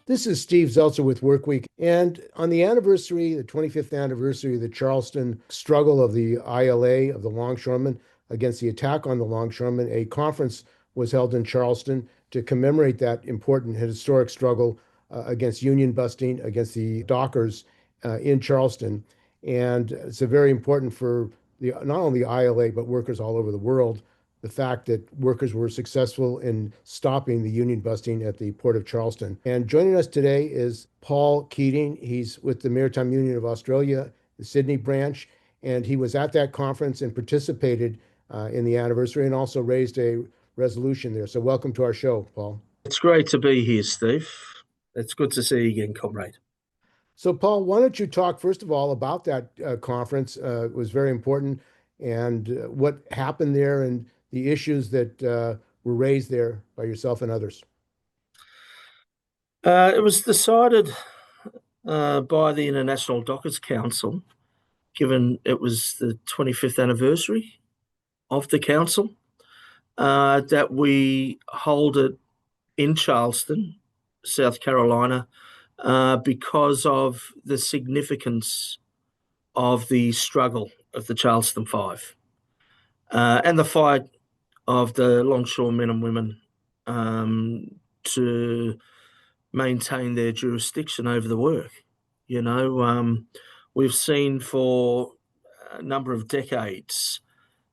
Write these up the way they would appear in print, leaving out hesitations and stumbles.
This is Steve Zeltzer with WorkWeek. And on the anniversary, the 25th anniversary of the Charleston struggle of the ILA, of the longshoremen, against the attack on the longshoremen, a conference was held in Charleston to commemorate that important historic struggle against union busting, against the dockers in Charleston. And it's a very important for not only the ILA, but workers all over the world, the fact that workers were successful in stopping the union busting at the Port of Charleston. And joining us today is Paul Keating. He's with the Maritime Union of Australia, the Sydney branch, and he was at that conference and participated in the anniversary and also raised a resolution there. So welcome to our show, Paul. It's great to be here, Steve. It's good to see you again, comrade. So, Paul, why don't you talk first of all about that conference? It was very important, and what happened there, and the issues that were raised there by yourself and others. It was decided by the International Dockworkers Council, given it was the 25th anniversary of the council, that we hold it in Charleston, South Carolina, because of the significance of the struggle of the Charleston Five and the fight of the longshore men and women to maintain their jurisdiction over the work. We've seen for a number of decades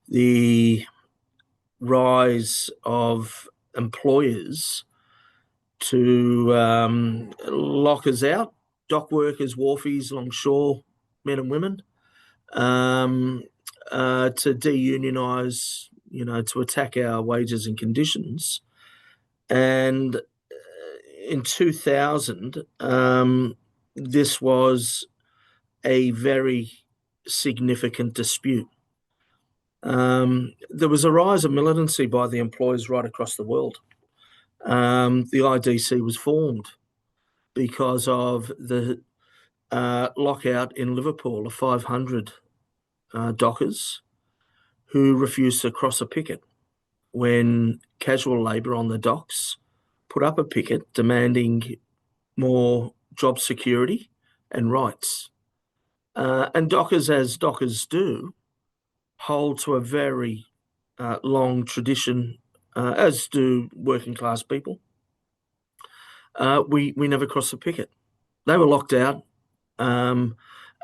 the rise of employers to lock us out, dock workers, wharfies, longshore men and women, to deunionize, to attack our wages and conditions. And in 2000, this was a very significant dispute. There was a rise of militancy by the employers right across the world. The IDC was formed because of the lockout in Liverpool of 500 dockers who refused to cross a picket when casual labour on the docks put up a picket demanding more job security and rights. And dockers, as dockers do, hold to a very long tradition, as do working class people. We never crossed the picket. They were locked out, and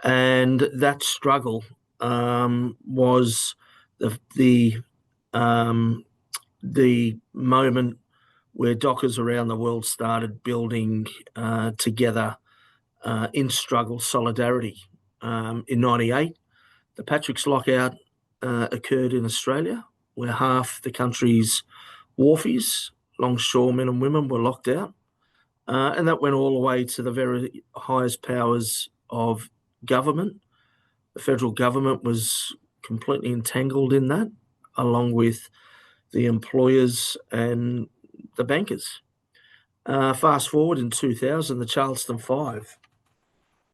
that struggle was the moment where dockers around the world started building together in struggle solidarity. In '98, the Patrick's lockout occurred in Australia, where half the country's wharfies, longshoremen and women, were locked out. And that went all the way to the very highest powers of government. The federal government was completely entangled in that, along with the employers and the bankers. Fast forward in 2000, the Charleston Five.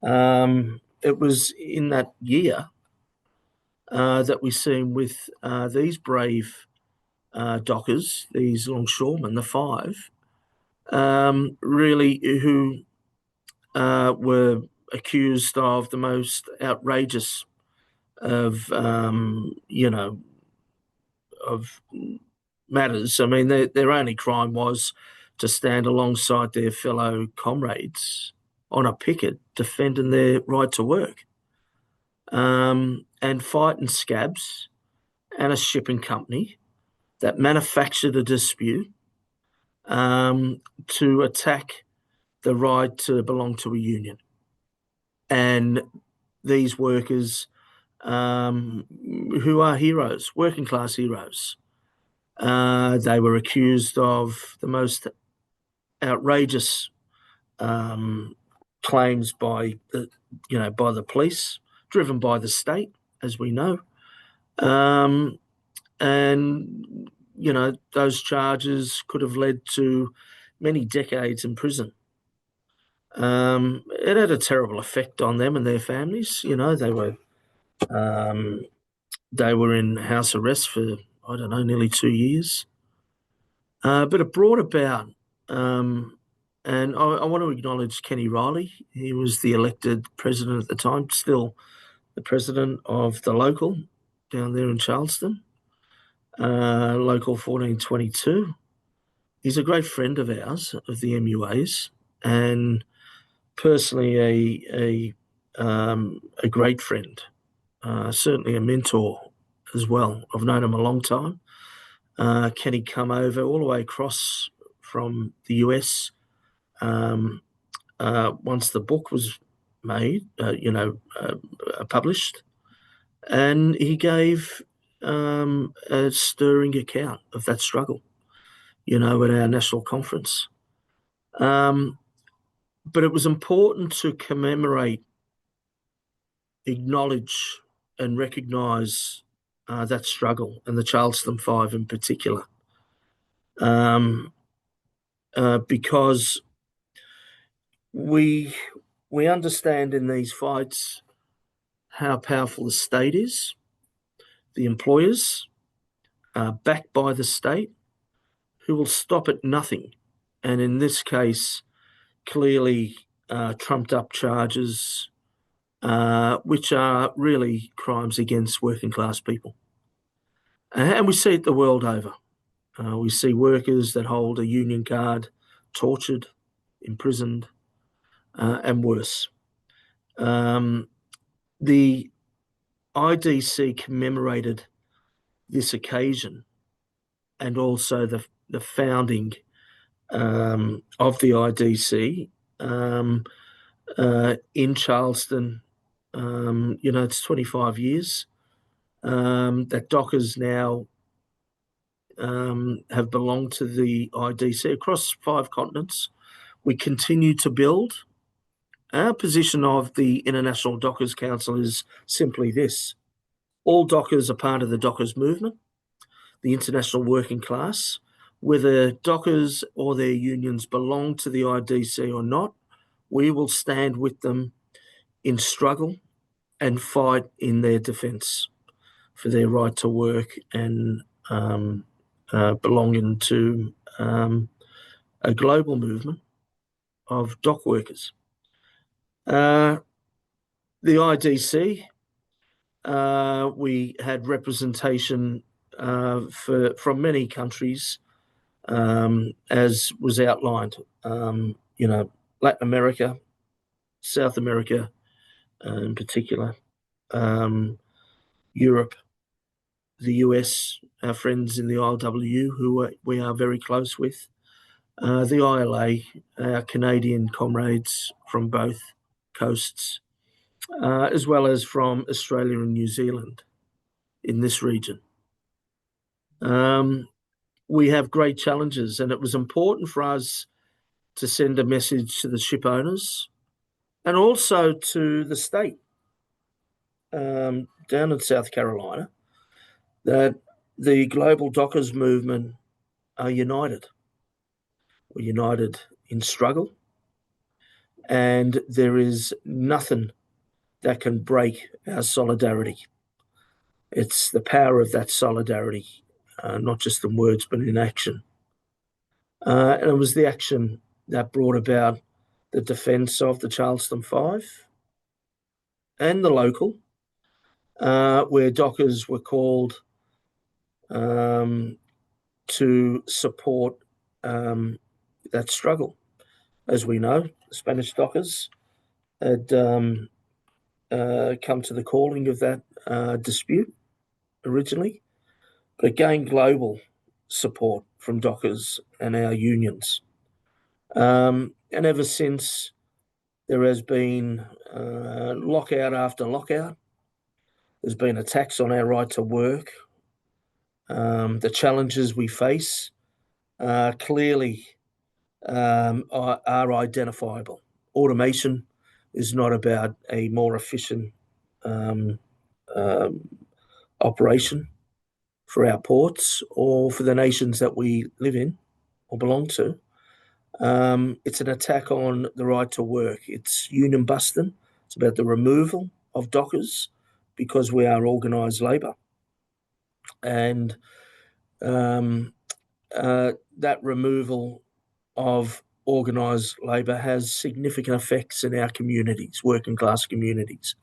It was in that year that we seen with these brave dockers, these longshoremen, the Five, really who were accused of the most outrageous of matters. I mean, their only crime was to stand alongside their fellow comrades on a picket defending their right to work, and fighting scabs and a shipping company that manufactured a dispute to attack the right to belong to a union. And these workers, who are heroes, working class heroes, they were accused of the most outrageous claims by the police, driven by the state, as we know. And those charges could have led to many decades in prison. It had a terrible effect on them and their families. They were in house arrest for, nearly 2 years. But it brought about And I want to acknowledge Kenny Riley. He was the elected president at the time, still the president of the local down there in Charleston, local 1422. He's a great friend of ours, of the MUAs, and personally a great friend, certainly a mentor as well. I've known him a long time. Kenny come over all the way across from the US once the book was made, published, and he gave a stirring account of that struggle, at our national conference. But it was important to commemorate, acknowledge, and recognise that struggle, and the Charleston Five in particular, because we understand in these fights how powerful the state is. The employers are backed by the state, who will stop at nothing, and in this case, clearly trumped up charges, which are really crimes against working class people. And we see it the world over. We see workers that hold a union card tortured, imprisoned, and worse. The IDC commemorated this occasion and also the founding of the IDC in Charleston. It's 25 years that Dockers now have belonged to the IDC across 5 continents. We continue to build. Our position of the International Dockers Council is simply this: all Dockers are part of the Dockers movement, the international working class. Whether Dockers or their unions belong to the IDC or not, we will stand with them in struggle and fight in their defence for their right to work and belonging to a global movement of dock workers. The IDC, we had representation from many countries, as was outlined. Latin America, South America, in particular, Europe, the US, our friends in the ILW, who we are very close with, the ILA, our Canadian comrades from both coasts, as well as from Australia and New Zealand in this region. We have great challenges, and it was important for us to send a message to the ship owners and also to the state down in South Carolina that the global dockers movement are united. We're united in struggle, and there is nothing that can break our solidarity. It's the power of that solidarity, not just in words, but in action. And it was the action that brought about the defence of the Charleston Five and the local, where dockers were called to support that struggle. As we know, the Spanish dockers had come to the calling of that dispute originally, but it gained global support from dockers and our unions. And ever since, there has been lockout after lockout. There's been attacks on our right to work. The challenges we face clearly are identifiable. Automation is not about a more efficient operation for our ports or for the nations that we live in or belong to. It's an attack on the right to work. It's union busting. It's about the removal of dockers because we are organised labour. And that removal of organised labour has significant effects in our communities, working class communities,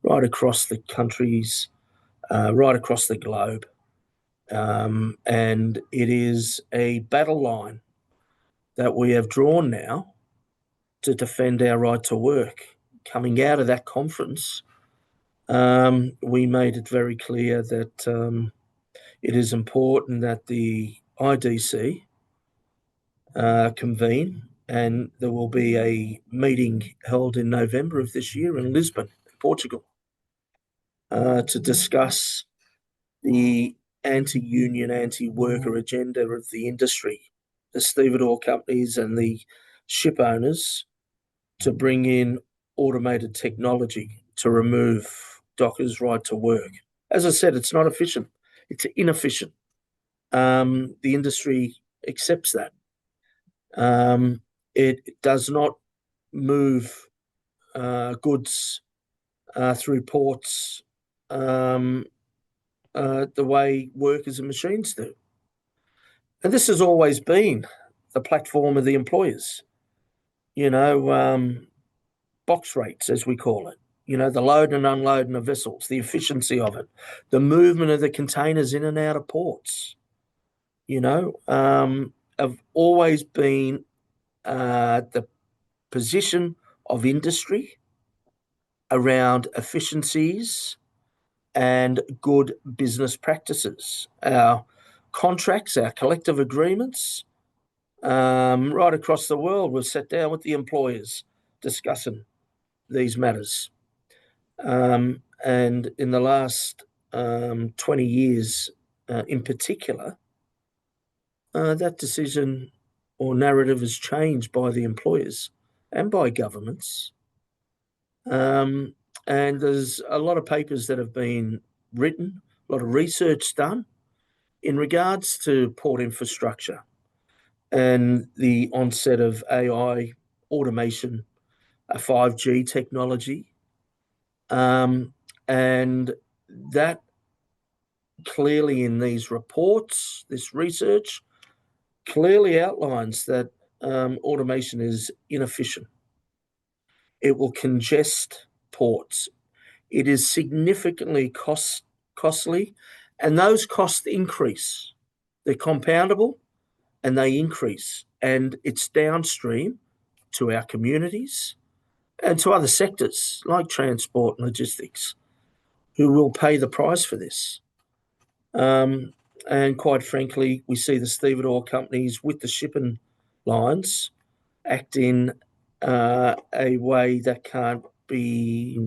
right across the countries, right across the globe. And it is a battle line that we have drawn now to defend our right to work. Coming out of that conference, we made it very clear that it is important that the IDC convene, and there will be a meeting held in November of this year in Lisbon, Portugal, to discuss the anti-union, anti-worker agenda of the industry, the stevedore companies and the ship owners, to bring in automated technology to remove dockers' right to work. As I said, it's not efficient, it's inefficient. The industry accepts that. It does not move goods through ports the way workers and machines do. And this has always been the platform of the employers, box rates, as we call it, the load and unloading of vessels, the efficiency of it, the movement of the containers in and out of ports, have always been the position of industry around efficiencies and good business practices. Our contracts, our collective agreements, right across the world, we've sat down with the employers discussing these matters. And in the last 20 years in particular, that decision or narrative is changed by the employers and by governments. And there's a lot of papers that have been written, a lot of research done in regards to port infrastructure and the onset of AI, automation, 5G technology. And that clearly in these reports, this research, clearly outlines that automation is inefficient. It will congest ports. It is significantly costly, and those costs increase. They're compoundable, and they increase, and it's downstream to our communities and to other sectors like transport and logistics, who will pay the price for this. And quite frankly, we see the stevedore companies with the shipping lines act in a way that can't be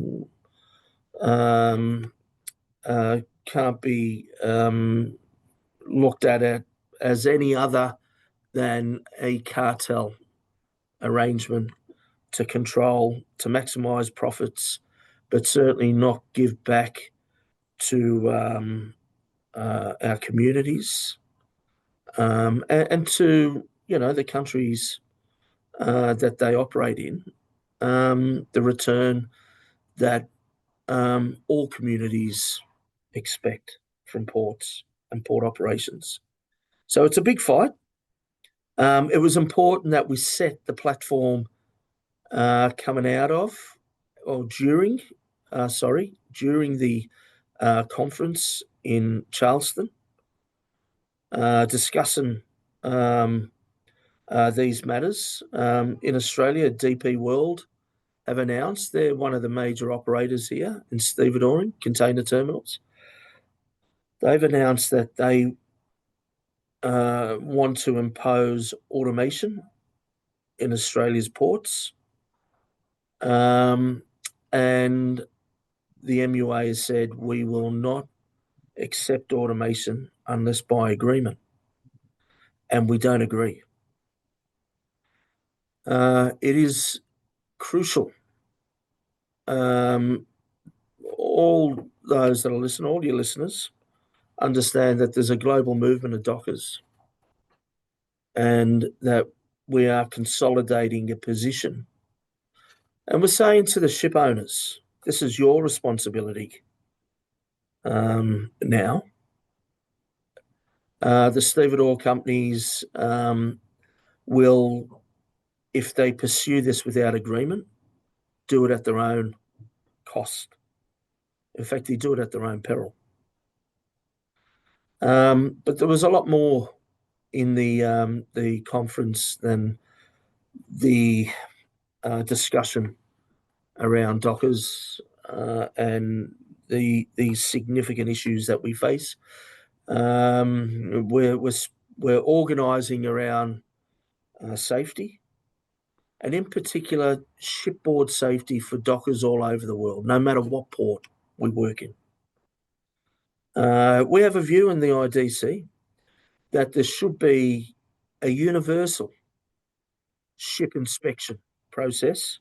looked at as any other than a cartel arrangement to control, to maximise profits, but certainly not give back to our communities and to the countries that they operate in, the return that all communities expect from ports and port operations. So it's a big fight. It was important that we set the platform coming out of, or during the conference in Charleston, discussing these matters. In Australia, DP World have announced they're one of the major operators here in stevedoring container terminals. They've announced that they want to impose automation in Australia's ports. And the MUA has said we will not accept automation unless by agreement. And we don't agree. It is crucial. All those that are listening, all your listeners, understand that there's a global movement of dockers and that we are consolidating a position. And we're saying to the ship owners, this is your responsibility now. The stevedore companies will if they pursue this without agreement, do it at their own cost. In fact, they do it at their own peril. But there was a lot more in the conference than the discussion around Dockers and the significant issues that we face. We're organising around safety, and in particular, shipboard safety for dockers all over the world, no matter what port we work in. We have a view in the IDC that there should be a universal ship inspection process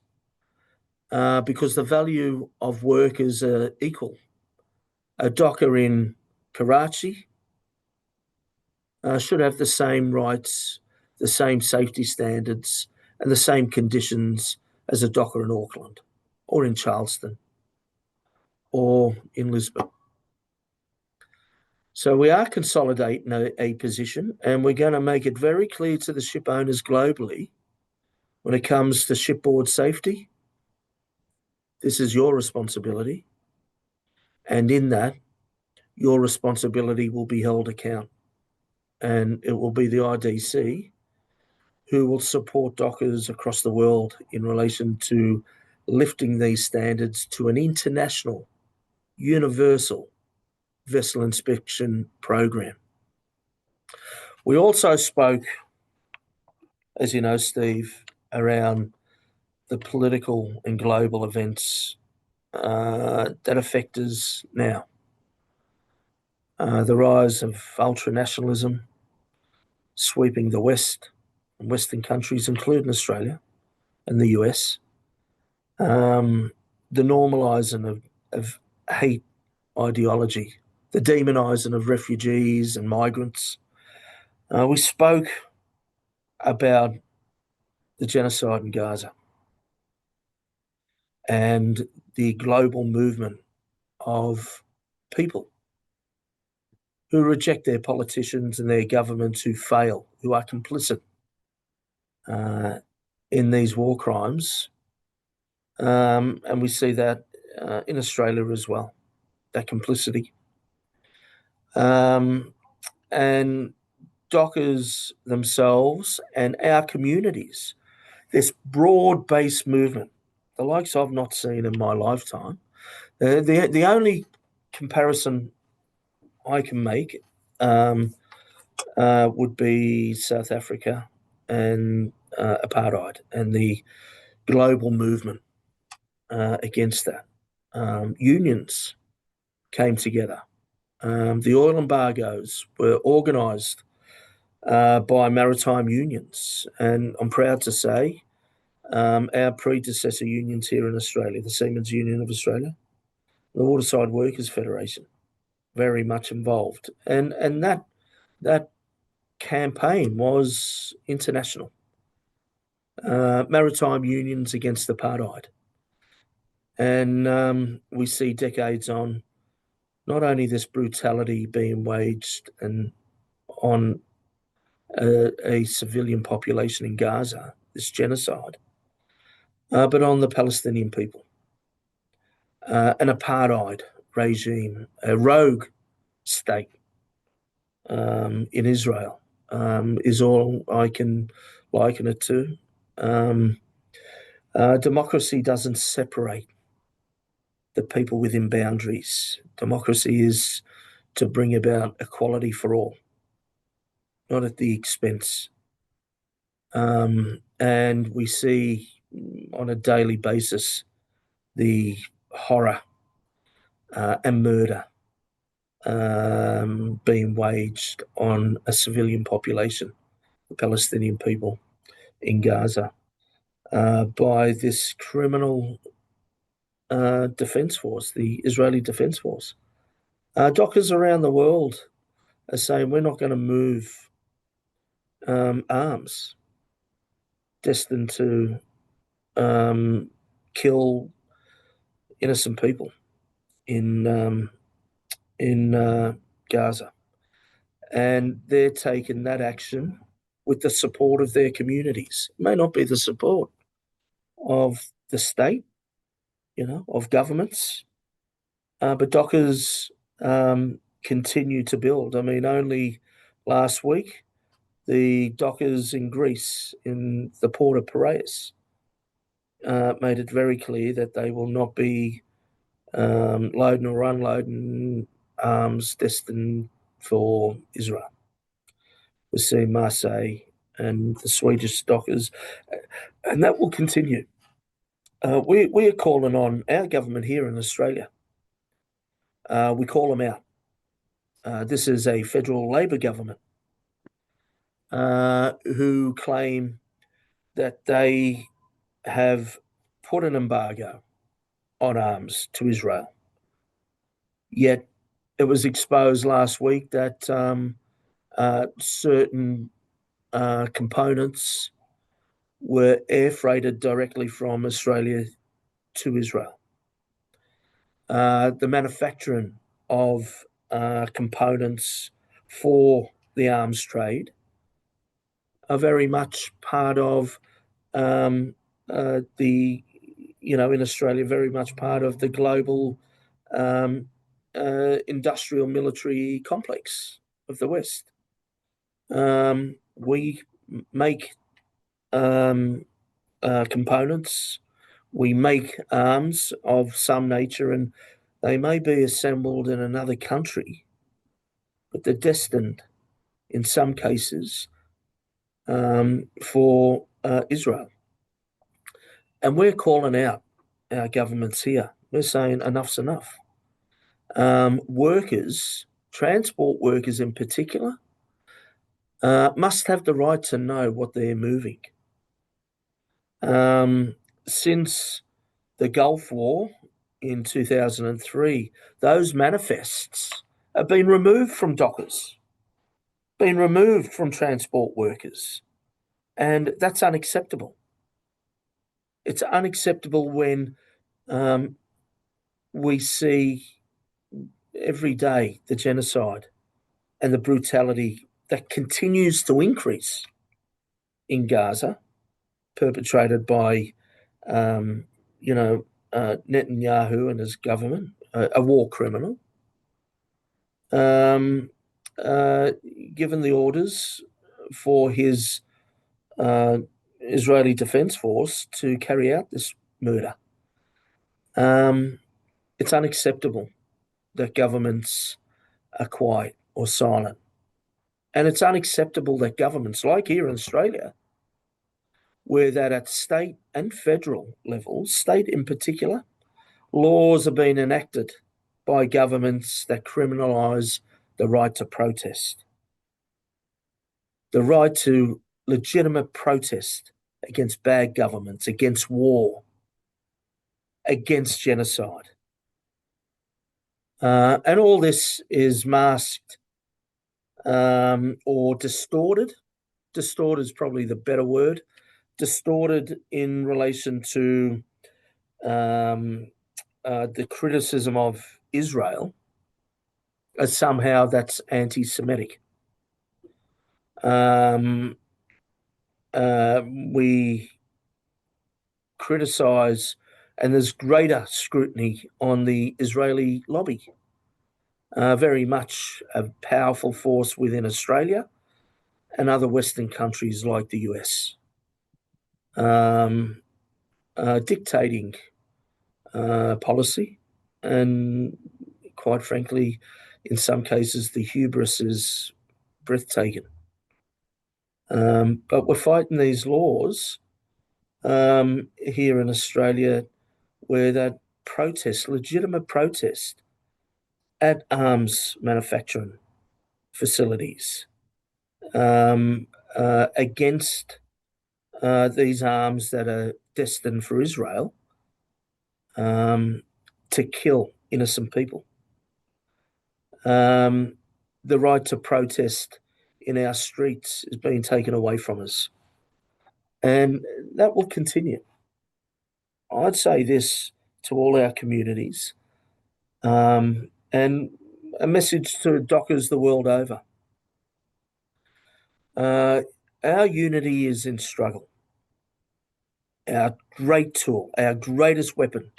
because the value of workers are equal. A docker in Karachi should have the same rights, the same safety standards, and the same conditions as a docker in Auckland or in Charleston or in Lisbon. So we are consolidating a position, and we're going to make it very clear to the ship owners globally when it comes to shipboard safety. This is your responsibility. And in that, your responsibility will be held account. And it will be the IDC who will support dockers across the world in relation to lifting these standards to an international, universal vessel inspection program. We also spoke, as you know, Steve, around the political and global events that affect us now. The rise of ultranationalism sweeping the West and Western countries, including Australia and the US. The normalising of hate ideology, the demonising of refugees and migrants. We spoke about the genocide in Gaza and the global movement of people who reject their politicians and their governments who fail, who are complicit in these war crimes. And we see that in Australia as well, that complicity. And dockers themselves and our communities, this broad-based movement, the likes I've not seen in my lifetime. The only comparison I can make would be South Africa and apartheid and the global movement against that. Unions came together. The oil embargoes were organised by maritime unions, and I'm proud to say our predecessor unions here in Australia, the Seamen's Union of Australia, the Waterside Workers Federation, very much involved, and that campaign was international. Maritime unions against apartheid, and we see decades on not only this brutality being waged and on a civilian population in Gaza, this genocide, but on the Palestinian people. An apartheid regime, a rogue state in Israel is all I can liken it to. Democracy doesn't separate the people within boundaries. Democracy is to bring about equality for all, not at the expense. And we see on a daily basis the horror and murder being waged on a civilian population, the Palestinian people in Gaza, by this criminal defense force, the Israeli Defense Force. Dockers around the world are saying we're not going to move arms destined to kill innocent people in Gaza, and they're taking that action with the support of their communities. It may not be the support of the state, of governments, but dockers continue to build. I mean, only last week, the dockers in Greece, in the port of Piraeus, made it very clear that they will not be loading or unloading arms destined for Israel. We see Marseille and the Swedish dockers, and that will continue. We are calling on our government here in Australia. We call them out. This is a federal Labor government who claim that they have put an embargo on arms to Israel. Yet it was exposed last week that certain components were air freighted directly from Australia to Israel. The manufacturing of components for the arms trade are very much part of in Australia, very much part of the global industrial military complex of the West. We make components, we make arms of some nature, and they may be assembled in another country, but they're destined, in some cases, for Israel. And we're calling out our governments here. We're saying enough's enough. Workers, transport workers in particular, must have the right to know what they're moving. Since the Gulf War in 2003, those manifests have been removed from dockers, been removed from transport workers, and that's unacceptable. It's unacceptable when we see every day the genocide and the brutality that continues to increase in Gaza, perpetrated by, Netanyahu and his government, a war criminal, given the orders for his Israeli Defense Force to carry out this murder. It's unacceptable that governments are quiet or silent. And it's unacceptable that governments, like here in Australia, where that at state and federal levels, state in particular, laws are being enacted by governments that criminalise the right to protest, the right to legitimate protest against bad governments, against war, against genocide. And all this is masked or distorted. Distorted is probably the better word. Distorted in relation to the criticism of Israel as somehow that's anti-Semitic. We criticise, and there's greater scrutiny on the Israeli lobby. Very much a powerful force within Australia and other Western countries like the US, dictating policy, and quite frankly, in some cases, the hubris is breathtaking. But we're fighting these laws here in Australia where that protest, legitimate protest at arms manufacturing facilities against these arms that are destined for Israel to kill innocent people. The right to protest in our streets is being taken away from us. And that will continue. I'd say this to all our communities, and a message to dockers the world over. Our unity is in struggle. Our great tool, our greatest weapon,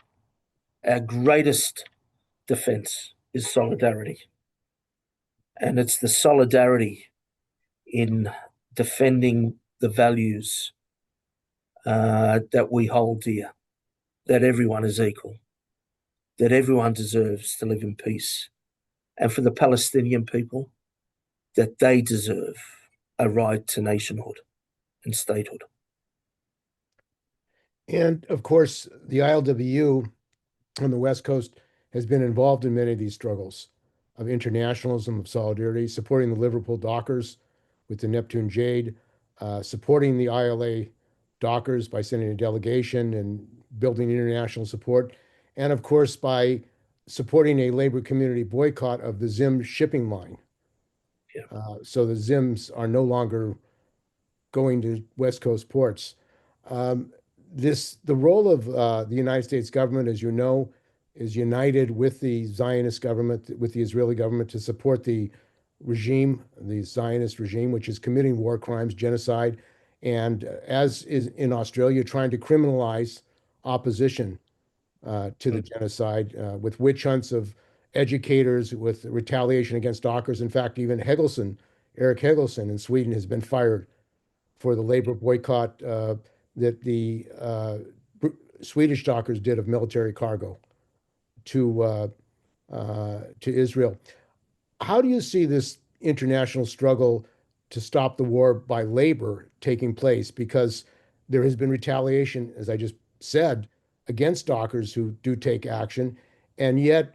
our greatest defense is solidarity. And it's the solidarity in defending the values that we hold dear, that everyone is equal, that everyone deserves to live in peace. And for the Palestinian people, that they deserve a right to nationhood and statehood. And of course, the ILWU on the West Coast has been involved in many of these struggles of internationalism, of solidarity, supporting the Liverpool dockers with the Neptune Jade, supporting the ILA dockers by sending a delegation and building international support, and of course by supporting a labor community boycott of the Zim shipping line. Yeah. So the Zims are no longer going to West Coast ports. Um, the role of the United States government, as you know, is united with the Zionist government, with the Israeli government to support the regime, the Zionist regime, which is committing war crimes, genocide, and as is in Australia, trying to criminalize opposition to the genocide with witch hunts of educators, with retaliation against dockers. In fact, even Eric Hegelson in Sweden has been fired for the labor boycott that the Swedish dockers did of military cargo to Israel. How do you see this international struggle to stop the war by labor taking place? Because there has been retaliation, as I just said, against dockers who do take action, and yet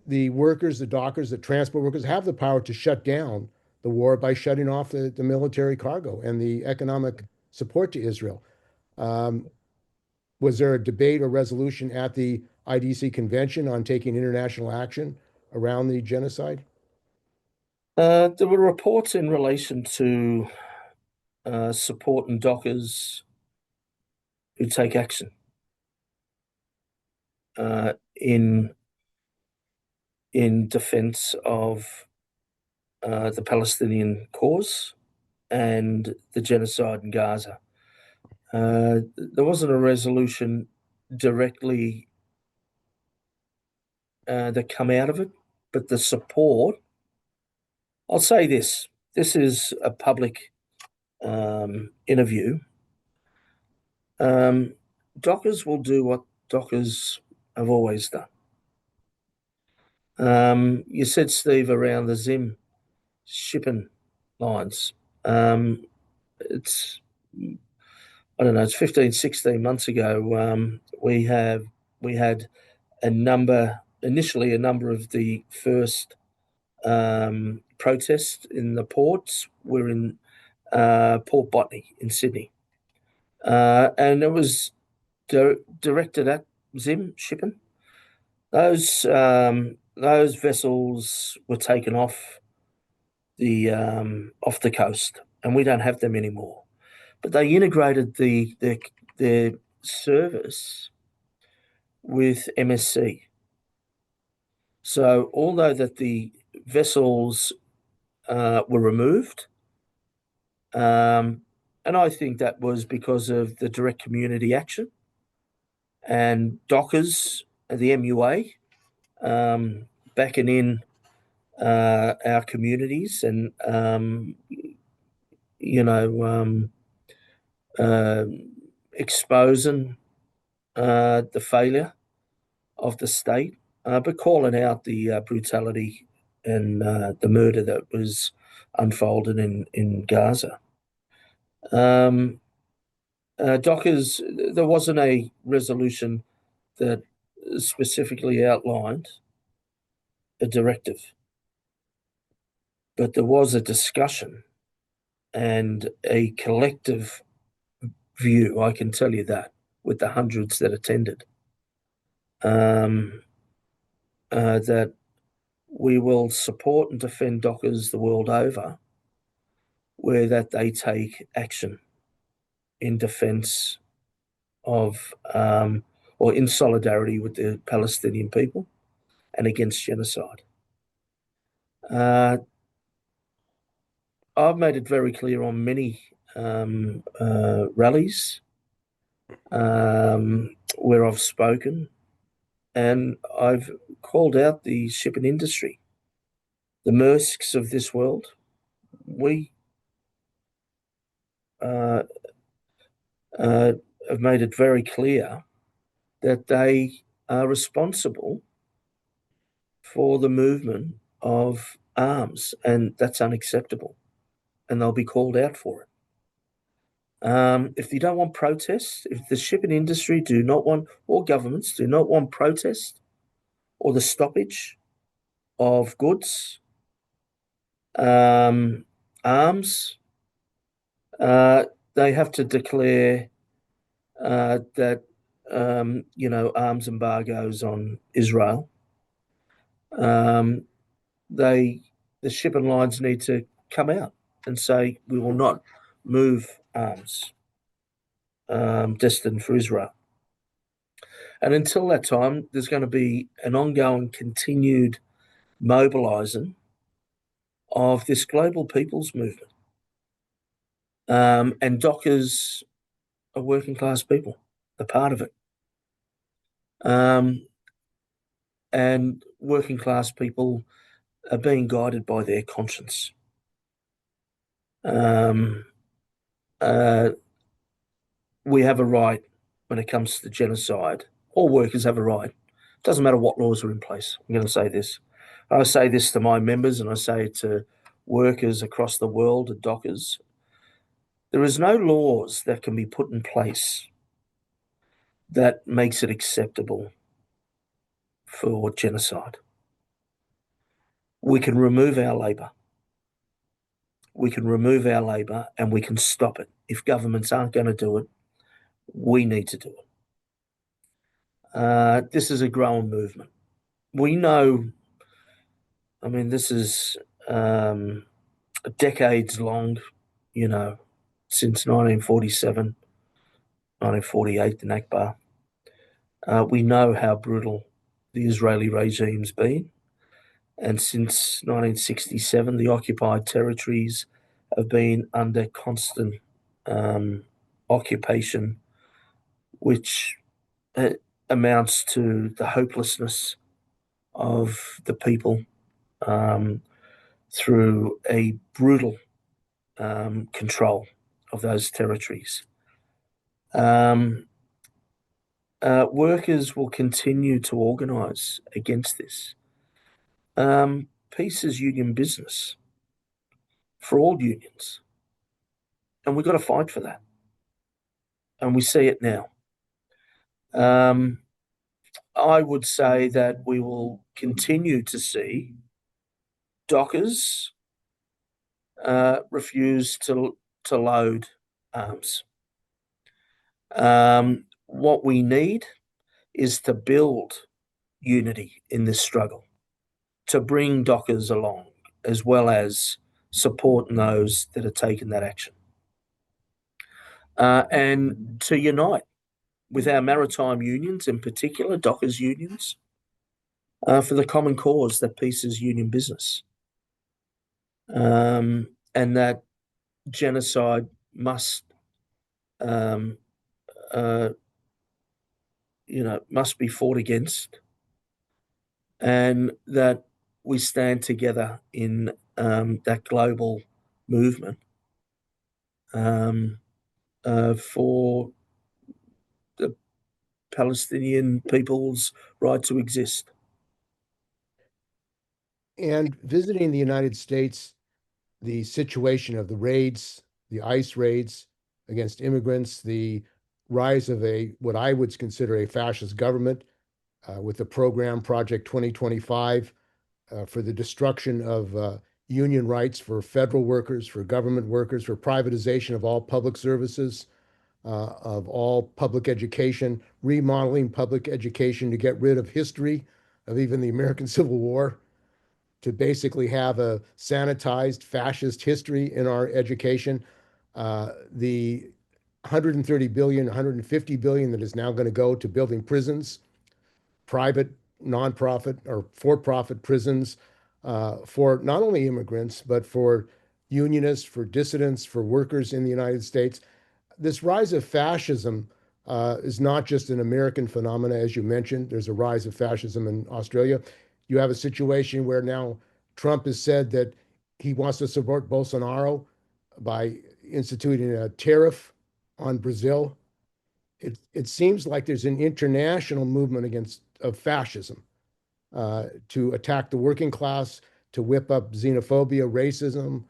the workers, the dockers, the transport workers have the power to shut down the war by shutting off the military cargo and the economic support to Israel. Um, was there a debate or resolution at the IDC convention on taking international action around the genocide? There were reports in relation to supporting dockers who take action in defence of the Palestinian cause and the genocide in Gaza. There wasn't a resolution directly that come out of it, but the support. I'll say this: this is a public interview. Dockers will do what Dockers have always done. You said, Steve, around the Zim shipping lines. It's I don't know. It's 15, 16 months ago. We had initially a number of the first protests in the ports were in Port Botany in Sydney, and it was directed at Zim shipping. Those vessels were taken off the coast, and we don't have them anymore. But they integrated their service with MSC. So although that the vessels were removed, and I think that was because of the direct community action and Dockers, the MUA, backing in our communities and you know exposing the failure of the state, but calling out the brutality and the murder that was unfolded in Gaza. Dockers, there wasn't a resolution that specifically outlined a directive, but there was a discussion and a collective view, I can tell you that, with the hundreds that attended, that we will support and defend dockers the world over where that they take action in defence of or in solidarity with the Palestinian people and against genocide. I've made it very clear on many rallies where I've spoken, and I've called out the shipping industry, the Maersks of this world. We uh, uh, have made it very clear that they are responsible for the movement of arms, and that's unacceptable, and they'll be called out for it. If they don't want protests, if the shipping industry do not want, or governments do not want protest or the stoppage of goods, arms, uh, they have to declare that arms embargoes on Israel. Um, they the shipping lines need to come out and say we will not move arms destined for Israel. And until that time, there's going to be an ongoing, continued mobilising of this global people's movement. And dockers are working class people, they're part of it. And working class people are being guided by their conscience. Um, uh, we have a right when it comes to genocide. All workers have a right. It doesn't matter what laws are in place. I'm going to say this. I say this to my members and I say it to workers across the world and dockers. There is no laws that can be put in place that makes it acceptable for genocide. We can remove our labour. We can remove our labour and we can stop it. If governments aren't going to do it, we need to do it. This is a growing movement. We know, I mean, this is decades long, since 1947, 1948, the Nakba. We know how brutal the Israeli regime's been. And since 1967, the occupied territories have been under constant occupation, which amounts to the hopelessness of the people through a brutal control of those territories. Workers will continue to organise against this. Peace is union business for all unions, and we've got to fight for that. And we see it now. I would say that we will continue to see dockers refuse to load arms. What we need is to build unity in this struggle, to bring dockers along, as well as supporting those that are taking that action, and to unite with our maritime unions, in particular dockers unions, for the common cause that peace is union business, and that genocide must must be fought against, and that we stand together in that global movement for the Palestinian people's right to exist. And visiting the United States, the situation of the raids, the ICE raids against immigrants, the rise of what I would consider a fascist government with the program Project 2025 for the destruction of union rights for federal workers, for government workers, for privatization of all public services, of all public education, remodeling public education to get rid of history of even the American Civil War, to basically have a sanitized fascist history in our education. The 130 billion, 150 billion that is now going to go to building prisons, private, nonprofit, or for-profit prisons for not only immigrants, but for unionists, for dissidents, for workers in the United States. This rise of fascism is not just an American phenomena, as you mentioned. There's a rise of fascism in Australia. You have a situation where now Trump has said that he wants to support Bolsonaro by instituting a tariff on Brazil. It seems like there's an international movement against of fascism to attack the working class, to whip up xenophobia, racism,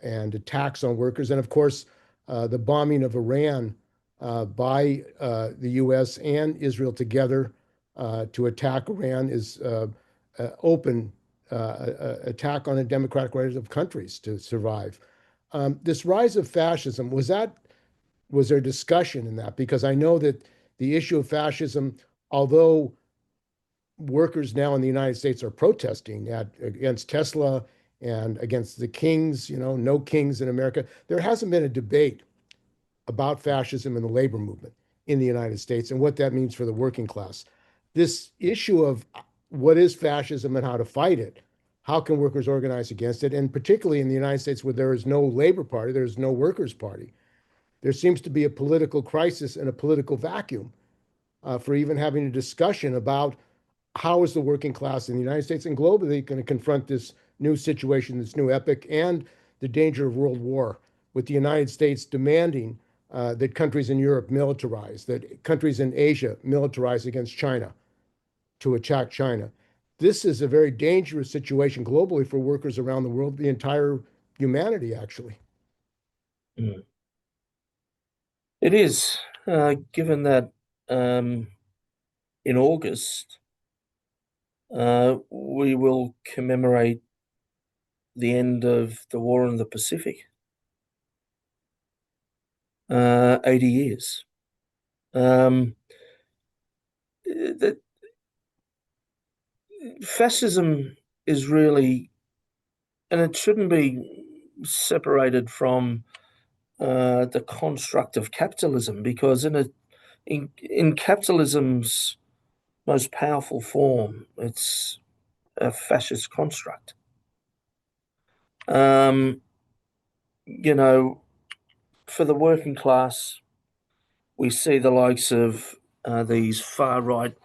and attacks on workers. And of course, the bombing of Iran by the US and Israel together to attack Iran is open attack on the democratic rights of countries to survive. This rise of fascism, was there discussion in that? Because I know that the issue of fascism, although workers now in the United States are protesting against Tesla and against the kings, no kings in America, there hasn't been a debate about fascism and the labor movement in the United States and what that means for the working class. This issue of what is fascism and how to fight it, how can workers organize against it, and particularly in the United States where there is no labor party, there's no workers party, there seems to be a political crisis and a political vacuum for even having a discussion about how is the working class in the United States and globally going to confront this new situation, this new epoch, and the danger of world war, with the United States demanding that countries in Europe militarize, that countries in Asia militarize against China to attack China. This is a very dangerous situation globally for workers around the world, the entire humanity, actually. Mm. It is, given that in August we will commemorate the end of the war in the Pacific, 80 years. That fascism is really, and it shouldn't be separated from the construct of capitalism, because in capitalism's most powerful form, it's a fascist construct. Um, you know, for the working class, we see the likes of these far right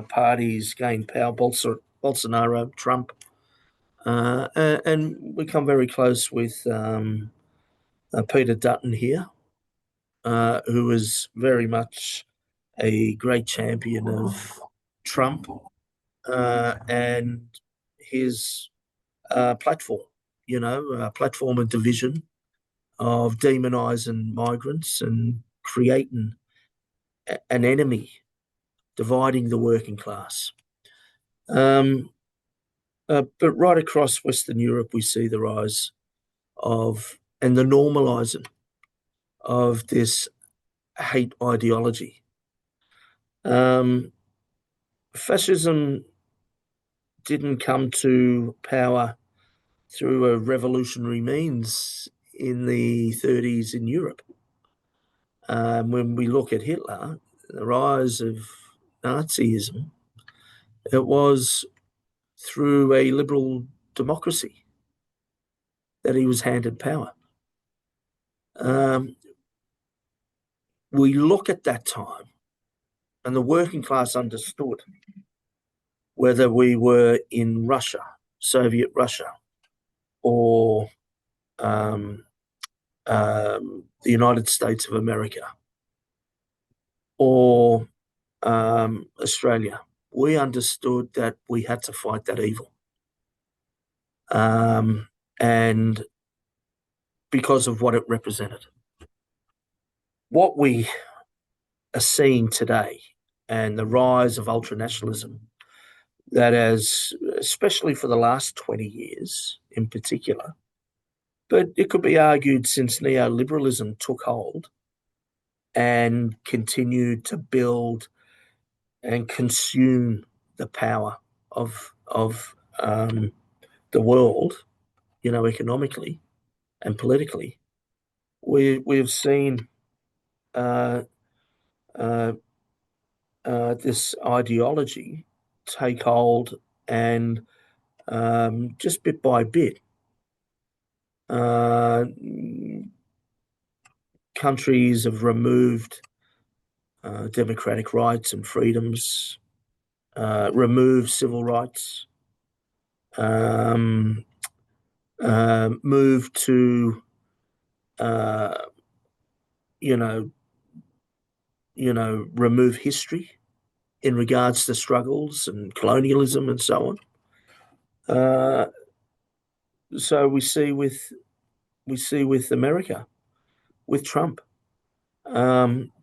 parties gain power, Bolsonaro, Trump, and we come very close with Peter Dutton here, who is very much a great champion of Trump and his platform, platform of division, of demonising migrants and creating an enemy, dividing the working class. But right across Western Europe, we see the rise of and the normalising of this hate ideology. Fascism didn't come to power through a revolutionary means in the 30s in Europe. When we look at Hitler, the rise of Nazism, it was through a liberal democracy that he was handed power. We look at that time, and the working class understood, whether we were in Russia, Soviet Russia, or the United States of America, or Australia, we understood that we had to fight that evil. And because of what it represented. What we are seeing today and the rise of ultranationalism, that has, especially for the last 20 years in particular, but it could be argued since neoliberalism took hold and continued to build and consume the power of the world, economically and politically, we've seen uh, uh, this ideology take hold and just bit by bit Uh, Countries have removed democratic rights and freedoms, removed civil rights, moved to uh, you know remove history in regards to struggles and colonialism and so on. So we see with America, with Trump,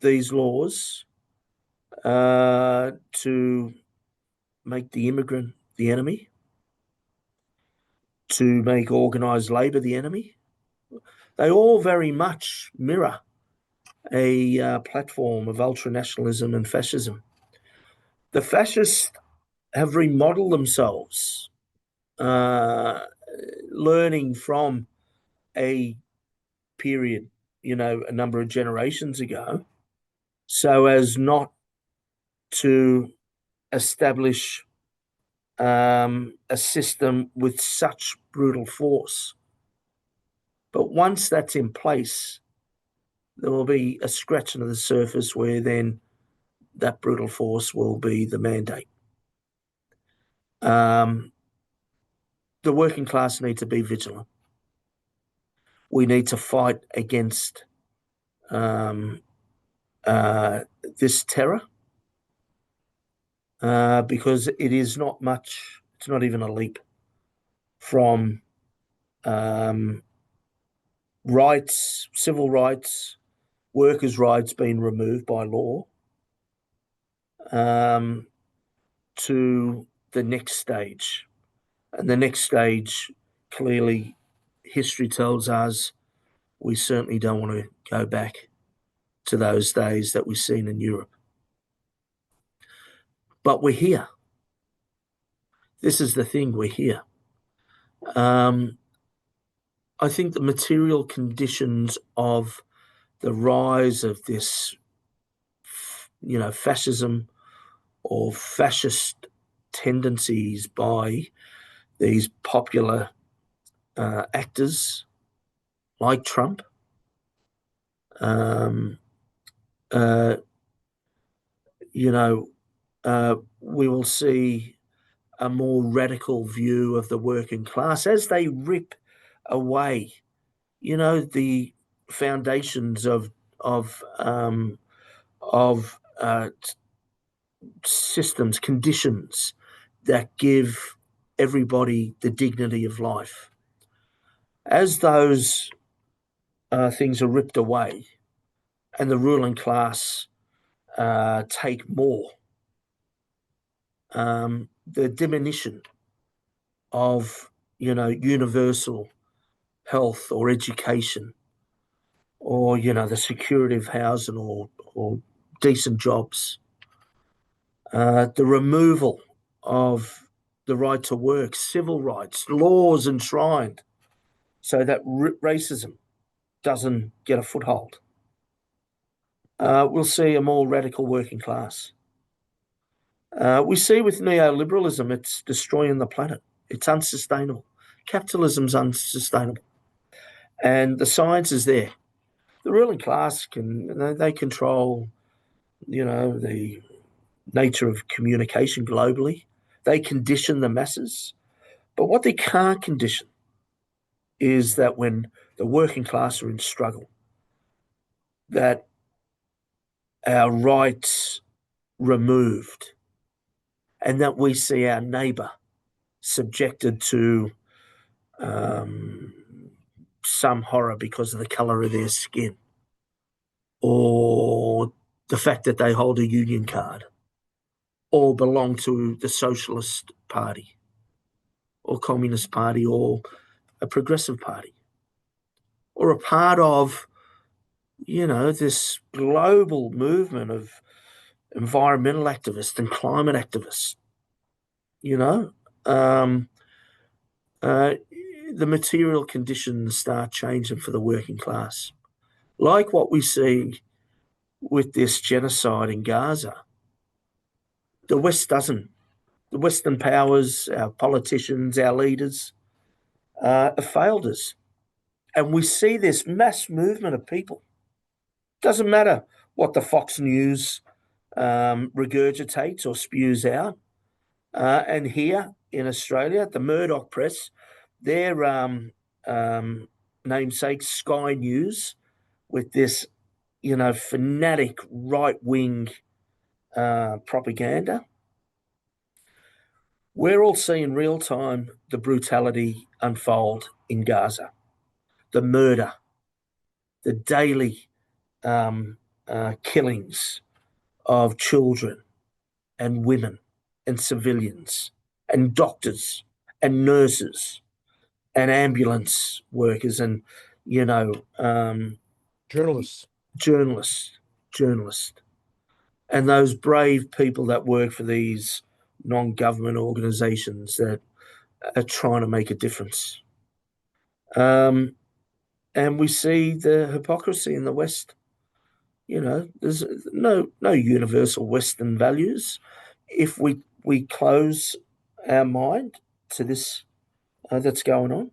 these laws to make the immigrant the enemy, to make organised labour the enemy. They all very much mirror a platform of ultranationalism and fascism. The fascists have remodeled themselves, uh, learning from a period, a number of generations ago, so as not to establish a system with such brutal force. But once that's in place, there will be a scratching of the surface where then that brutal force will be the mandate. The working class need to be vigilant. We need to fight against um, this terror because it is not much, it's not even a leap from rights, civil rights, workers' rights being removed by law to the next stage. And the next stage, clearly, history tells us we certainly don't want to go back to those days that we've seen in Europe. But we're here. This is the thing, we're here. I think the material conditions of the rise of this, fascism or fascist tendencies by these popular actors like Trump, uh, we will see a more radical view of the working class as they rip away, the foundations of systems, conditions that give everybody the dignity of life. As those things are ripped away, and the ruling class take more, the diminution of universal health or education, or the security of housing or decent jobs, the removal of the right to work, civil rights, laws enshrined so that racism doesn't get a foothold. We'll see a more radical working class. We see with neoliberalism, it's destroying the planet. It's unsustainable. Capitalism's unsustainable. And the science is there. The ruling class they control, the nature of communication globally. They condition the masses. But what they can't condition is that when the working class are in struggle, that our rights removed, and that we see our neighbour subjected to some horror because of the colour of their skin, or the fact that they hold a union card, or belong to the Socialist Party, or Communist Party, or a Progressive Party, or a part of, this global movement of environmental activists and climate activists. You know, um, uh, the material conditions start changing for the working class, like what we see with this genocide in Gaza. The West doesn't. The Western powers, our politicians, our leaders, have failed us. And we see this mass movement of people. Doesn't matter what the Fox News regurgitates or spews out. And here in Australia, the Murdoch press, their namesake Sky News, with this, fanatic right-wing propaganda. We're all seeing real time the brutality unfold in Gaza, the murder, the daily killings of children and women and civilians and doctors and nurses and ambulance workers and, Journalists. journalists, and those brave people that work for these non-government organisations that are trying to make a difference. And we see the hypocrisy in the West. There's no universal Western values. If we close our mind to this that's going on,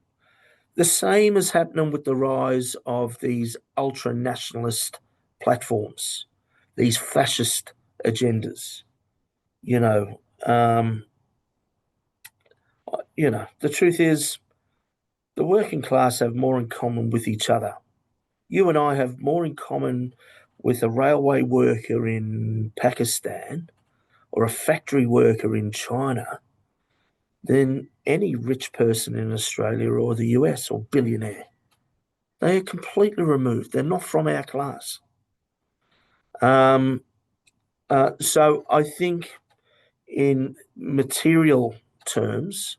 the same is happening with the rise of these ultra nationalist platforms, these fascist agendas. You know, um, the truth is, the working class have more in common with each other. You and I have more in common with a railway worker in Pakistan or a factory worker in China than any rich person in Australia or the US or billionaire. They are completely removed. They're not from our class. Um, so I think in material terms,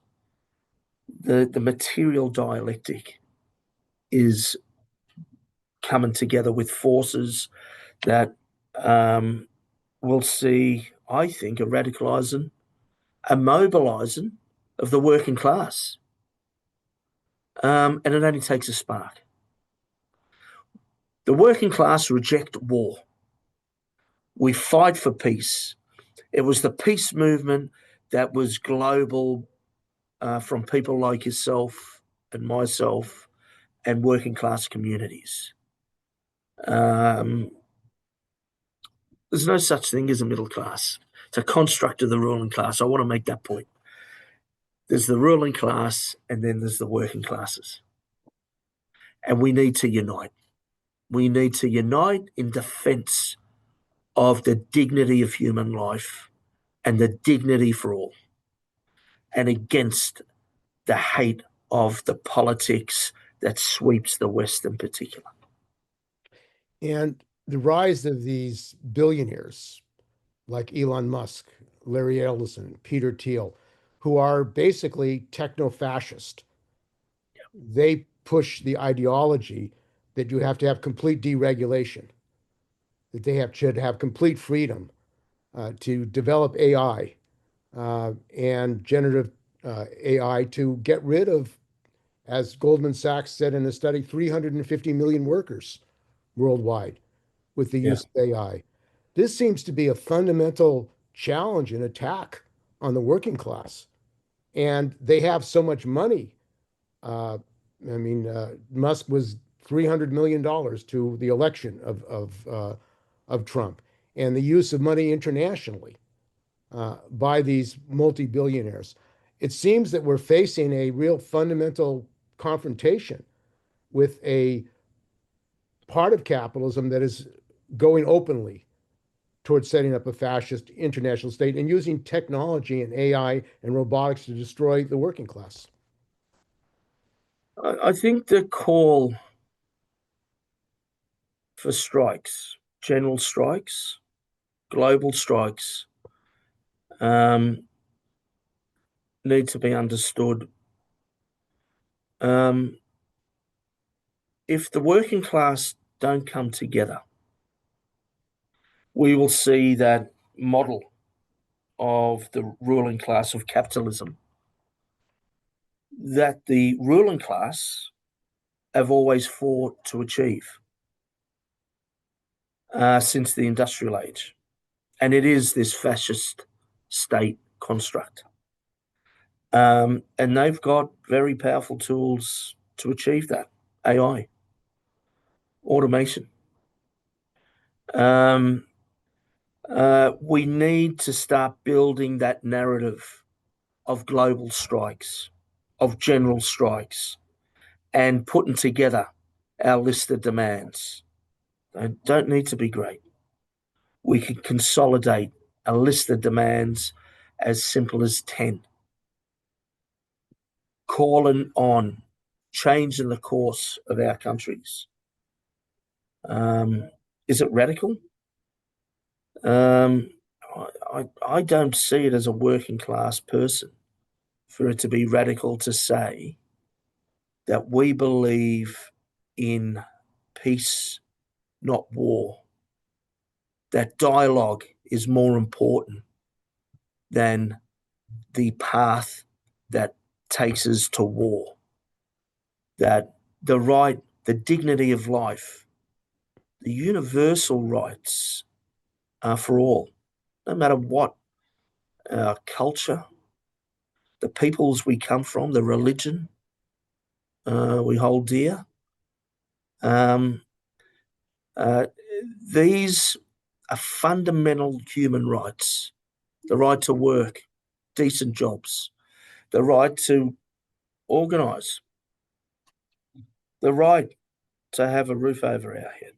the material dialectic is coming together with forces that will see, I think, a radicalising, a mobilising of the working class. And it only takes a spark. The working class reject war. We fight for peace. It was the peace movement that was global, from people like yourself and myself and working class communities. Um, there's no such thing as a middle class. It's a construct of the ruling class. I want to make that point. There's the ruling class and then there's the working classes. And we need to unite. We need to unite in defense of the dignity of human life and the dignity for all, and against the hate of the politics that sweeps the West in particular. And the rise of these billionaires like Elon Musk, Larry Ellison, Peter Thiel, who are basically techno-fascist. They push the ideology that you have to have complete deregulation, that should have complete freedom to develop AI and generative AI to get rid of, as Goldman Sachs said in a study, 350 million workers worldwide with the Yeah. use of AI. This seems to be a fundamental challenge and attack on the working class. And they have so much money. Uh, Musk was $300 million to the election of Trump, and the use of money internationally by these multi-billionaires. It seems that we're facing a real fundamental confrontation with a part of capitalism that is going openly towards setting up a fascist international state and using technology and AI and robotics to destroy the working class. I think the call for strikes, general strikes, global strikes, um, need to be understood. Um, if the working class don't come together, we will see that model of the ruling class of capitalism that the ruling class have always fought to achieve since the industrial age. And it is this fascist state construct. And they've got very powerful tools to achieve that. AI, automation. Um, we need to start building that narrative of global strikes, of general strikes, and putting together our list of demands. They don't need to be great. We can consolidate a list of demands as simple as 10. Calling on changing the course of our countries. Is it radical? Um, I don't see it as a working class person for it to be radical to say that we believe in peace, not war. That dialogue is more important than the path that takes us to war. That the right, the dignity of life, the universal rights are for all, no matter what our culture, the peoples we come from, the religion we hold dear. Um, uh, these are fundamental human rights: the right to work, decent jobs, the right to organise, the right to have a roof over our head,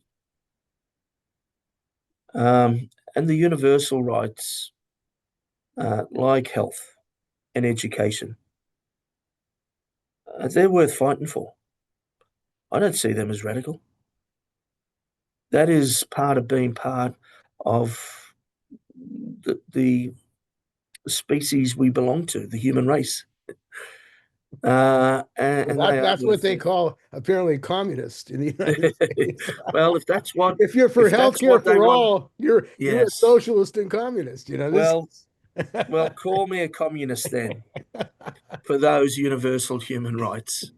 and the universal rights like health and education. They're worth fighting for. I don't see them as radical. That is part of being part of the species we belong to, the human race. And Well, they are that's what worth they it. call apparently communist in the United States. Well, if that's what If you're for if that's healthcare what they for want, all, you're a yes. socialist and communist. This Well, is well, call me a communist then for those universal human rights.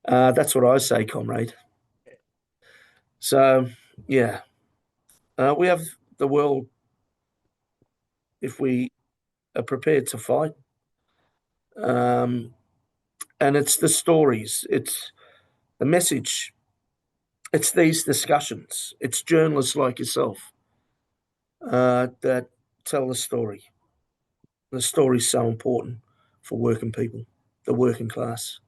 That's what I say, comrade. So, yeah, we have the world if we are prepared to fight. Um, and it's the stories, it's the message, it's these discussions, it's journalists like yourself that tell the story. The story is so important for working people, the working class.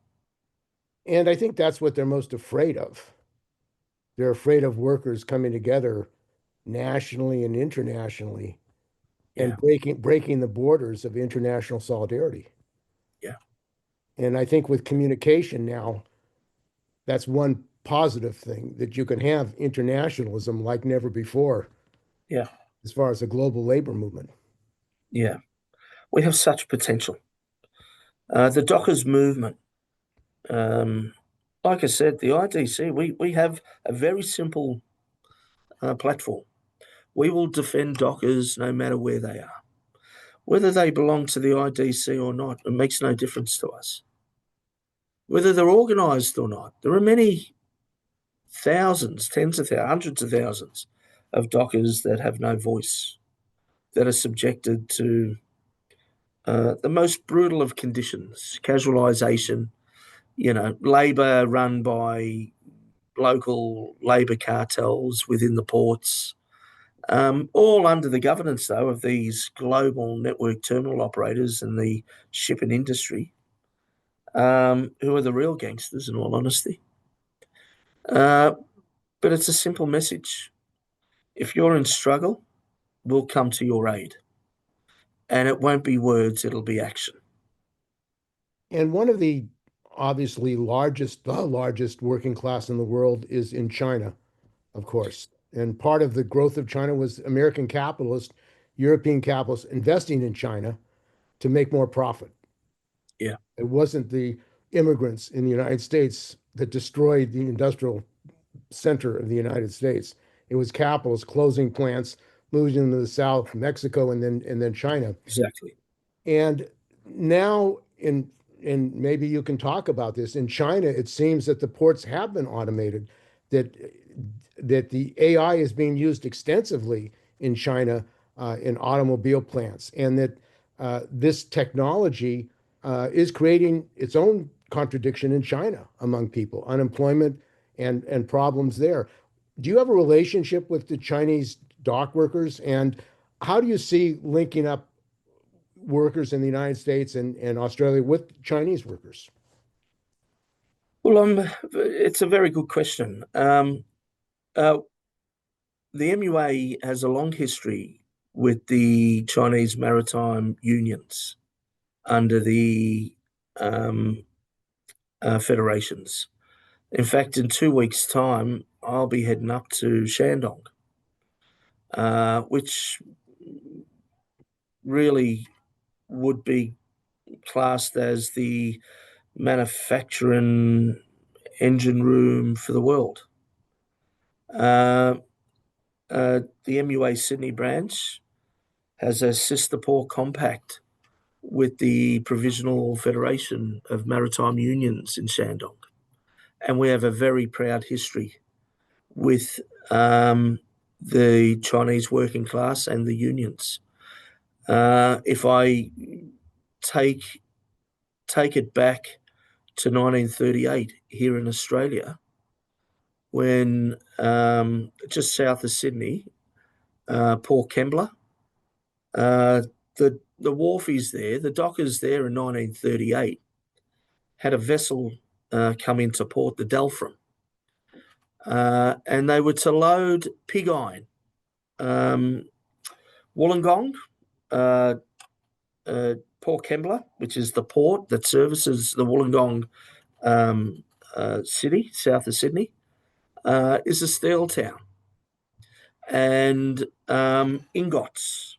and I think that's what they're most afraid of. They're afraid of workers coming together nationally and internationally and Yeah, breaking the borders of international solidarity. yeah, And I think with communication now, that's one positive thing that you can have internationalism like never before yeah, as far as the global labor movement. yeah. We have such potential. The Dockers movement, um, like I said, the IDC, we have a very simple platform. We will defend Dockers no matter where they are. Whether they belong to the IDC or not, it makes no difference to us. Whether they're organised or not, there are many thousands, tens of thousands, hundreds of thousands of dockers that have no voice, that are subjected to the most brutal of conditions, casualisation, labour run by local labour cartels within the ports, all under the governance, though, of these global network terminal operators and the shipping industry, who are the real gangsters, in all honesty. Uh, but it's a simple message. If you're in struggle, we'll come to your aid. And it won't be words, it'll be action. And one of the obviously the largest working class in the world is in China, of course. And part of the growth of China was American capitalists, European capitalists investing in China to make more profit. Yeah, It wasn't the immigrants in the United States that destroyed the industrial center of the United States. It was capitalists closing plants, moving into the South, Mexico, and then China. exactly. And now and maybe you can talk about this. In China, it seems that the ports have been automated, that the AI is being used extensively in China in automobile plants, and that this technology is creating its own contradiction in China among people, unemployment and problems there. Do you have a relationship with the Chinese dock workers? And how do you see linking up workers in the United States and Australia with Chinese workers? Well, it's a very good question. Uh, the MUA has a long history with the Chinese maritime unions under the um, federations. In fact, in 2 weeks' time, I'll be heading up to Shandong, which really would be classed as the manufacturing engine room for the world. Uh, the MUA Sydney branch has a sister port compact with the Provisional Federation of Maritime Unions in Shandong. And we have a very proud history with the Chinese working class and the unions. If I take it back to 1938 here in Australia, when just south of Sydney, Port Kembla, the wharfies there, the dockers there in 1938 had a vessel come into port, the Delphram, and they were to load pig iron, Wollongong, uh, Port Kembla, which is the port that services the Wollongong city, south of Sydney, is a steel town. And iron ingots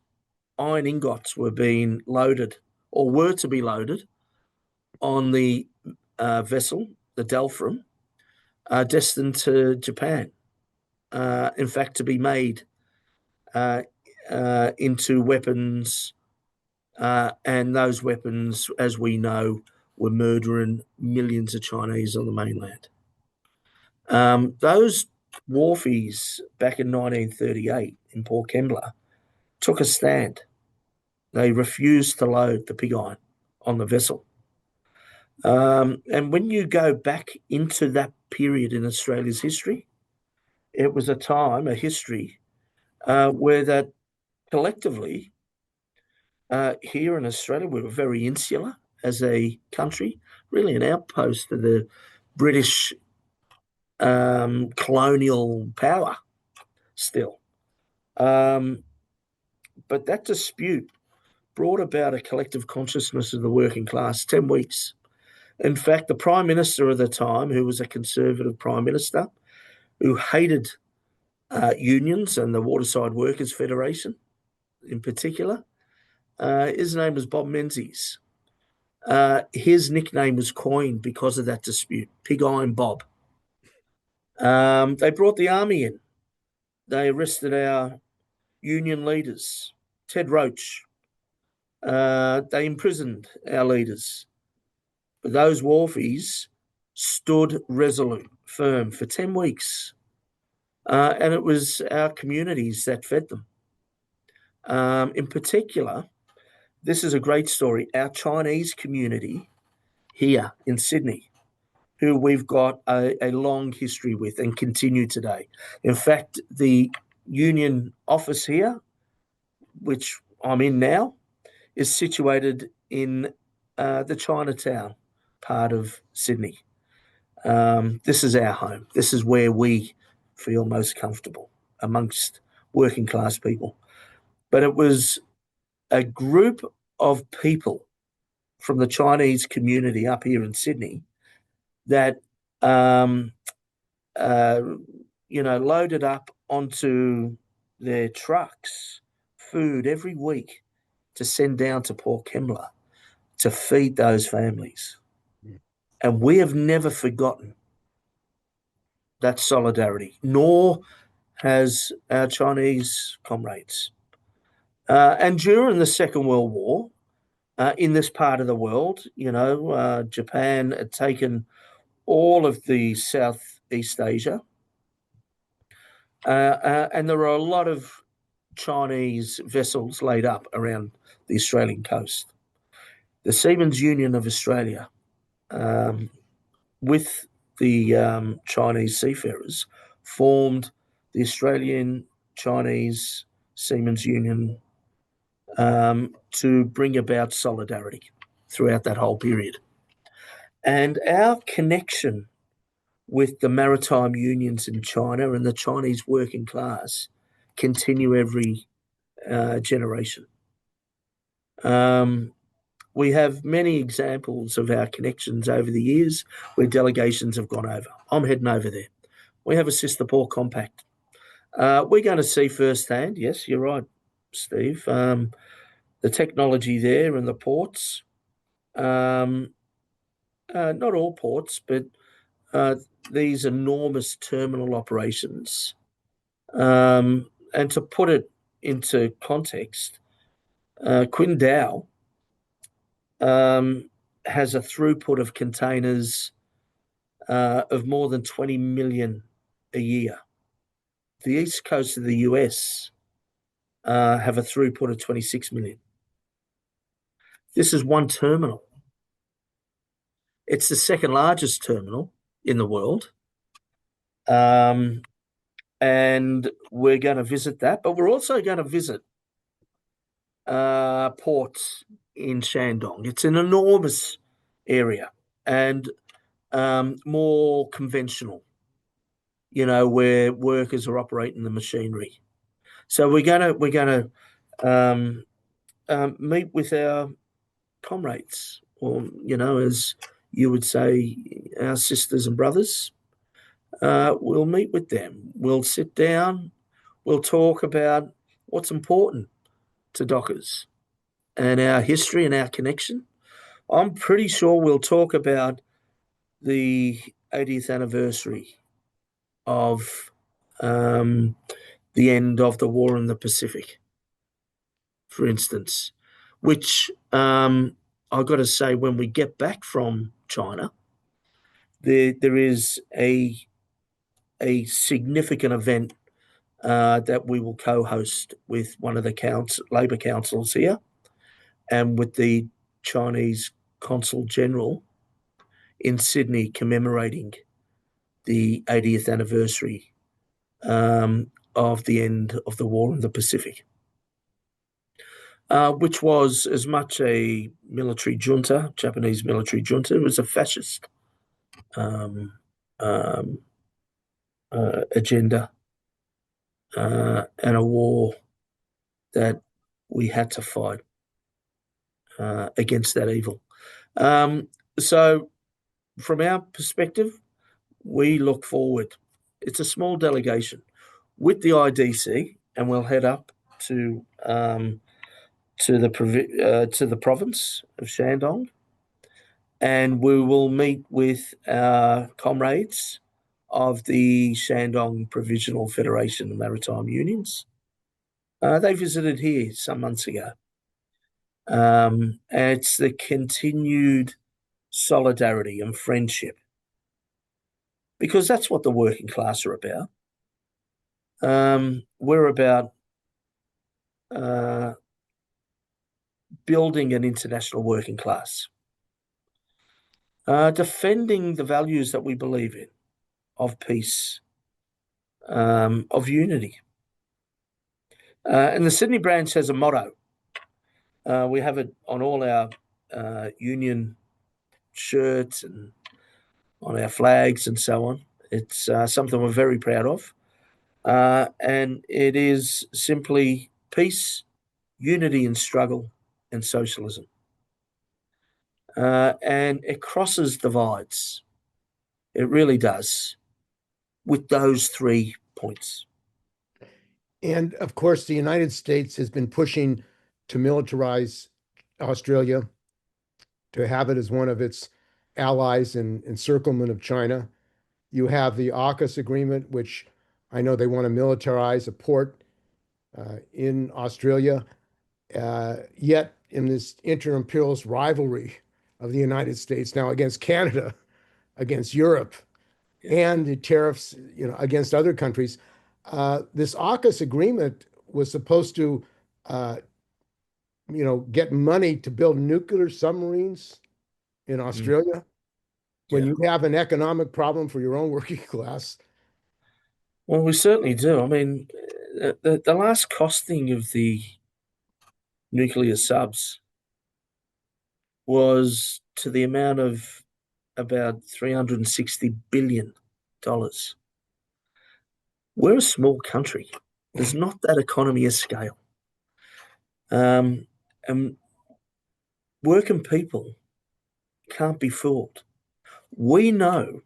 were being loaded or were to be loaded on the vessel, the Delphram, destined to Japan. In fact, to be made into weapons, and those weapons, as we know, were murdering millions of Chinese on the mainland. Those wharfies back in 1938 in Port Kembla took a stand. They refused to load the pig iron on the vessel. And when you go back into that period in Australia's history, it was a history, where that collectively, here in Australia, we were very insular as a country, really an outpost of the British colonial power still. But that dispute brought about a collective consciousness of the working class, 10 weeks. In fact, the Prime Minister of the time, who was a Conservative Prime Minister, who hated unions and the Waterside Workers Federation in particular, his name was Bob Menzies. His nickname was coined because of that dispute, Pig Iron Bob. They brought the army in. They arrested our union leaders, Ted Roach. They imprisoned our leaders. But those wharfies stood resolute, firm for 10 weeks. And it was our communities that fed them. In particular, this is a great story. Our Chinese community here in Sydney, who we've got a long history with and continue today. In fact, the union office here, which I'm in now, is situated in the Chinatown part of Sydney. This is our home. This is where we feel most comfortable amongst working class people. But it was a group of people from the Chinese community up here in Sydney that, loaded up onto their trucks food every week to send down to Port Kembla to feed those families. And we have never forgotten that solidarity, nor has our Chinese comrades. And during the Second World War, in this part of the world, Japan had taken all of the Southeast Asia, and there were a lot of Chinese vessels laid up around the Australian coast. The Seamen's Union of Australia um, with the Chinese seafarers, formed the Australian Chinese Seamen's Union to bring about solidarity throughout that whole period. And our connection with the maritime unions in China and the Chinese working class continue every generation. We have many examples of our connections over the years where delegations have gone over. I'm heading over there. We have a sister port compact. We're going to see firsthand, yes, you're right, Steve, the technology there and the ports. Not all ports, but uh, these enormous terminal operations. And to put it into context, Qingdao has a throughput of containers of more than 20 million a year. The east coast of the US have a throughput of 26 million. This is one terminal. It's the second largest terminal in the world. And we're going to visit that, but we're also going to visit ports in Shandong. It's an enormous area and more conventional, where workers are operating the machinery. So we're going to meet with our comrades, or as you would say, our sisters and brothers. We'll meet with them. We'll sit down. We'll talk about what's important to dockers and our history and our connection. I'm pretty sure we'll talk about the 80th anniversary of the end of the war in the Pacific, for instance, which I've got to say, when we get back from China, there is a significant event that we will co-host with one of the Labour councils here and with the Chinese Consul General in Sydney, commemorating the 80th anniversary of the end of the war in the Pacific, which was as much a military junta, Japanese military junta. It was a fascist agenda and a war that we had to fight against that evil. So from our perspective, we look forward. It's a small delegation with the IDC, and we'll head up to the province of Shandong, and we will meet with our comrades of the Shandong Provisional Federation of Maritime Unions. They visited here some months ago. And it's the continued solidarity and friendship, because that's what the working class are about. We're about building an international working class, defending the values that we believe in, of peace, of unity. And the Sydney branch has a motto. We have it on all our union shirts and on our flags and so on. It's something we're very proud of. And it is simply peace, unity in struggle, and socialism. And it crosses divides. It really does, with those 3 points. And of course, the United States has been pushing to militarize Australia, to have it as one of its allies in encirclement of China. You have the AUKUS agreement, which I know they want to militarize a port in Australia. Yet, in this inter-imperialist rivalry of the United States now against Canada, against Europe, and the tariffs, against other countries, this AUKUS agreement was supposed to, get money to build nuclear submarines in Australia. when Yeah. you have an economic problem for your own working class. Well, we certainly do. I mean, the last costing of the nuclear subs was to the amount of about $360 billion. We're a small country. There's not that economy of scale. Um, and working people can't be fooled. We know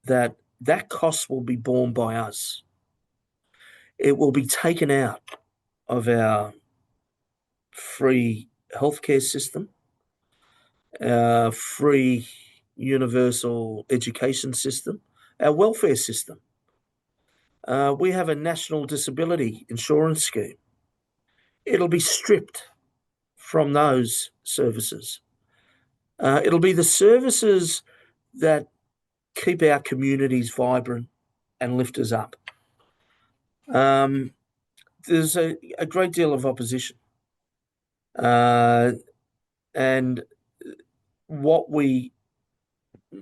that that cost will be borne by us. It will be taken out of our free healthcare system, our free universal education system, our welfare system. We have a national disability insurance scheme. It'll be stripped from those services. It'll be the services that keep our communities vibrant and lift us up. Um, there's a great deal of opposition. And what we,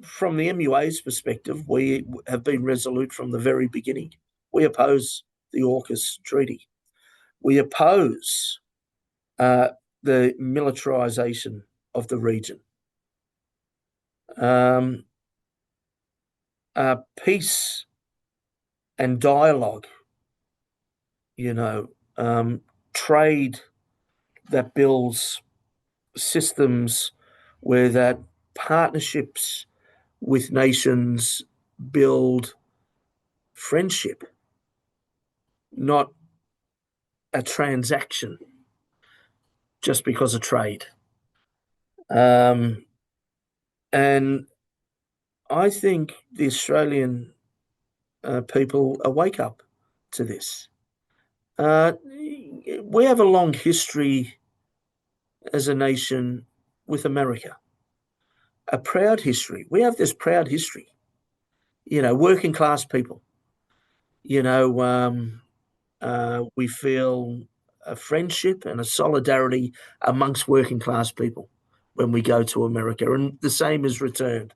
from the MUA's perspective, we have been resolute from the very beginning. We oppose the AUKUS treaty. We oppose uh, the militarisation of the region. Um, Peace and dialogue, you know, trade that builds systems where that partnerships with nations build friendship, not a transaction just because of trade. And I think the Australian people wake up to this. We have a long history as a nation with America, a proud history. We have this proud history, working class people. You know, we feel a friendship and a solidarity amongst working class people when we go to America. And the same is returned,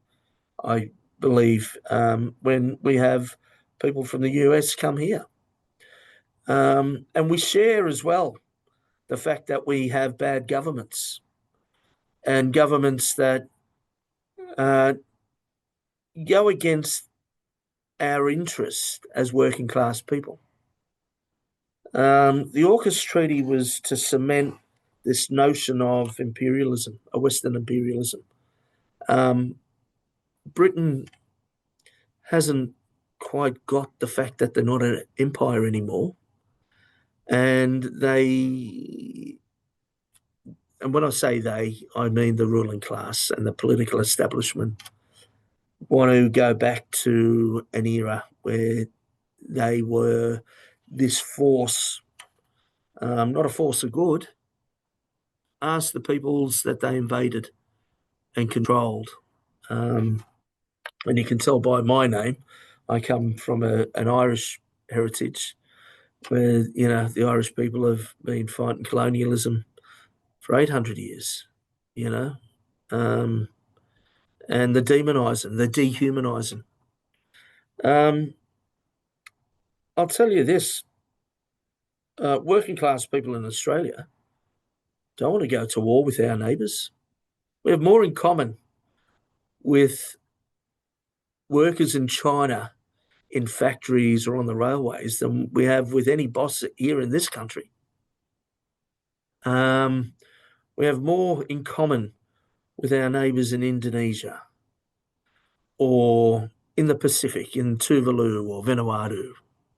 I believe, when we have people from the US come here. And we share as well the fact that we have bad governments and governments that uh, go against our interests as working class people. The AUKUS Treaty was to cement this notion of imperialism, a Western imperialism. Um, Britain hasn't quite got the fact that they're not an empire anymore. And and when I say they, I mean the ruling class and the political establishment want to go back to an era where they were this force, not a force of good. Ask the peoples that they invaded and controlled. Um, and you can tell by my name, I come from an Irish heritage where, the Irish people have been fighting colonialism for 800 years, you know, um, and the demonising, the dehumanising. Um, I'll tell you this, working class people in Australia don't want to go to war with our neighbours. We have more in common with workers in China in factories or on the railways than we have with any boss here in this country. Um, we have more in common with our neighbours in Indonesia or in the Pacific, in Tuvalu or Vanuatu,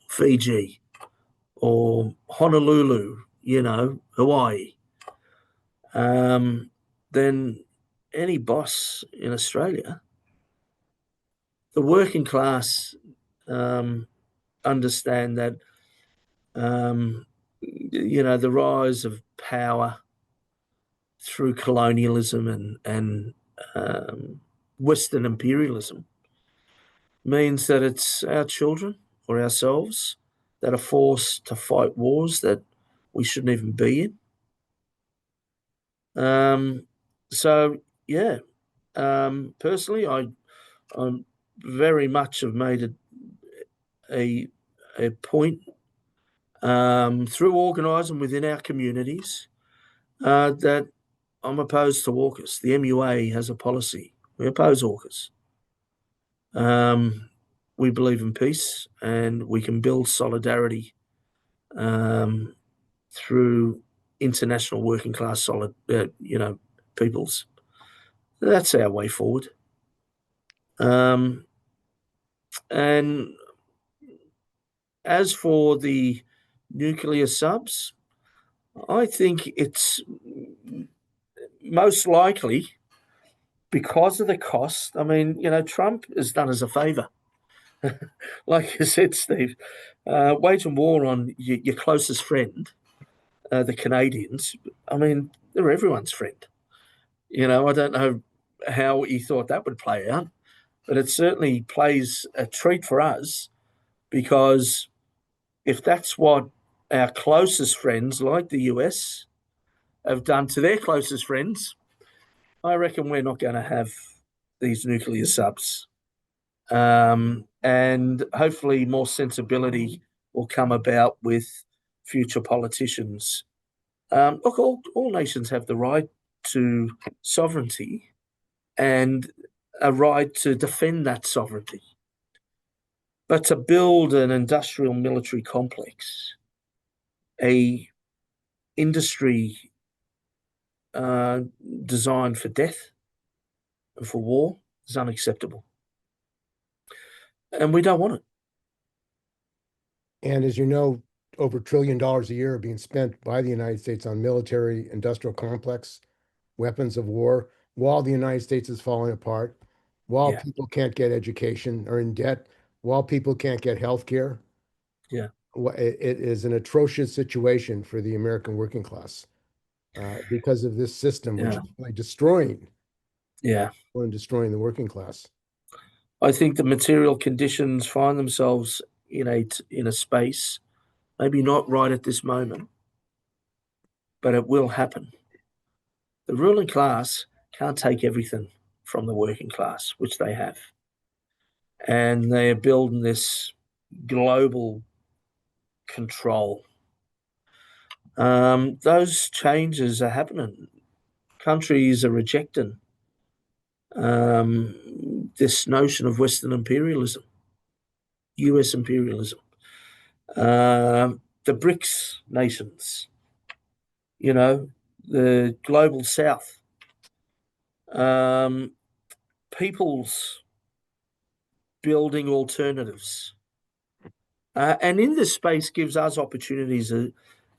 Fiji or Honolulu, Hawaii, than any boss in Australia. The working class understand that, the rise of power through colonialism and Western imperialism means that it's our children or ourselves that are forced to fight wars that we shouldn't even be in. So, yeah, personally, I'm very much have made it a point through organising within our communities that I'm opposed to AUKUS. The MUA has a policy. We oppose AUKUS. We believe in peace, and we can build solidarity through international working class peoples. That's our way forward. And as for the nuclear subs, I think it's most likely because of the cost. I mean, Trump has done us a favour. Like you said, Steve, waging war on your closest friend, the Canadians, I mean, they're everyone's friend. I don't know how he thought that would play out, but it certainly plays a treat for us because if that's what our closest friends, like the US, have done to their closest friends, I reckon we're not going to have these nuclear subs. And hopefully more sensibility will come about with future politicians. Look, all nations have the right to sovereignty and a right to defend that sovereignty. But to build an industrial military complex, a industry designed for death and for war is unacceptable. And we don't want it. And as you know, over $1 trillion a year are being spent by the United States on military industrial complex, weapons of war, while the United States is falling apart, while Yeah, people can't get education or in debt, while people can't get health care. yeah, It is an atrocious situation for the American working class because of this system, which yeah, is really destroying yeah. and destroying the working class. I think the material conditions find themselves in a space, maybe not right at this moment, but it will happen. The ruling class can't take everything from the working class, which they have. And they are building this global control. Those changes are happening. Countries are rejecting this notion of Western imperialism, US imperialism. The BRICS nations, the global south, peoples building alternatives. And in this space gives us opportunities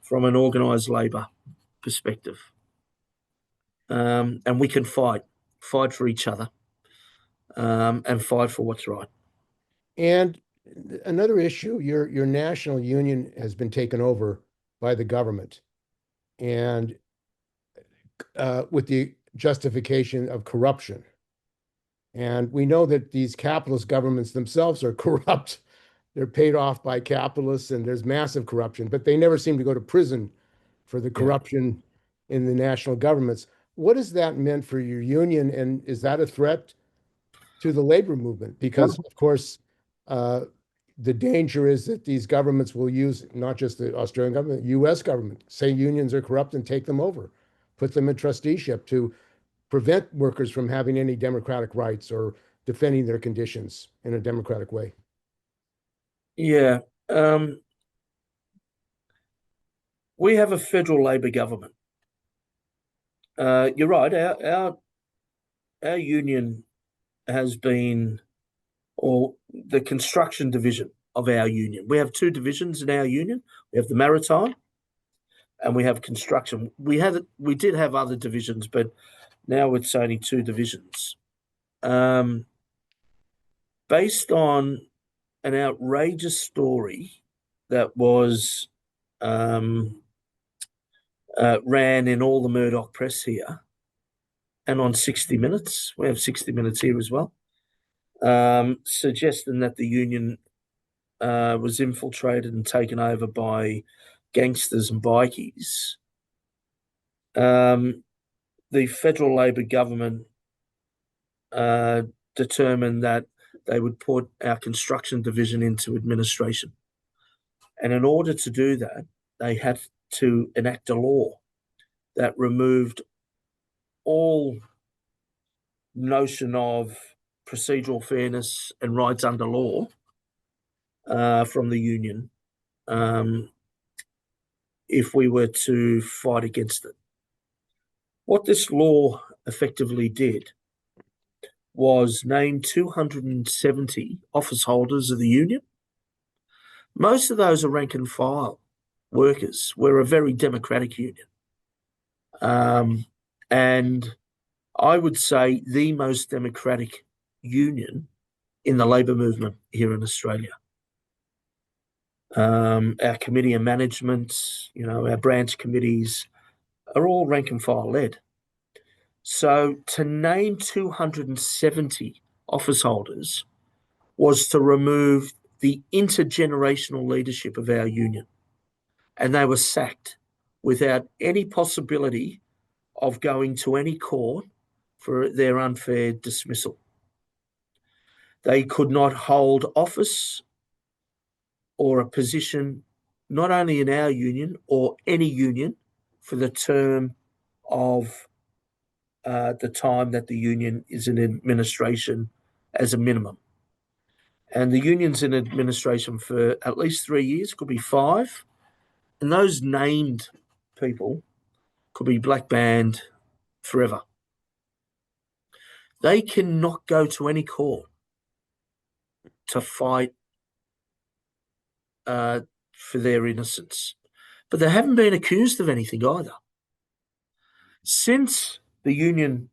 from an organised labour perspective. And we can fight for each other, and fight for what's right. And another issue, your national union has been taken over by the government, and with the justification of corruption. And we know that these capitalist governments themselves are corrupt. They're paid off by capitalists, and there's massive corruption, but they never seem to go to prison for the Yeah. corruption in the national governments. What has that meant for your union, and is that a threat to the labor movement? Because, of course, uh, the danger is that these governments will use not just the Australian government, US government, say unions are corrupt and take them over, put them in trusteeship to prevent workers from having any democratic rights or defending their conditions in a democratic way. Yeah. We have a federal Labor government. You're right. Our union has been, or the construction division of our union. We have two divisions in our union. We have the Maritime, and we have construction. We did have other divisions, but now it's only two divisions. Based on an outrageous story that was ran in all the Murdoch press here and on 60 Minutes. We have 60 Minutes here as well, suggesting that the union was infiltrated and taken over by gangsters and bikies. The federal Labor government determined that they would put our construction division into administration. And in order to do that, they had to enact a law that removed all notion of procedural fairness and rights under law from the union if we were to fight against it. What this law effectively did was name 270 office holders of the union. Most of those are rank and file workers. We're a very democratic union. And I would say the most democratic union in the labour movement here in Australia. Our committee of management, our branch committees are all rank and file led. So to name 270 office holders was to remove the intergenerational leadership of our union. And they were sacked without any possibility of going to any court for their unfair dismissal. They could not hold office or a position, not only in our union or any union, for the term of the time that the union is in administration as a minimum. And the union's in administration for at least 3 years, could be 5. And those named people could be black banned forever. They cannot go to any court to fight for their innocence. But they haven't been accused of anything either. Since the union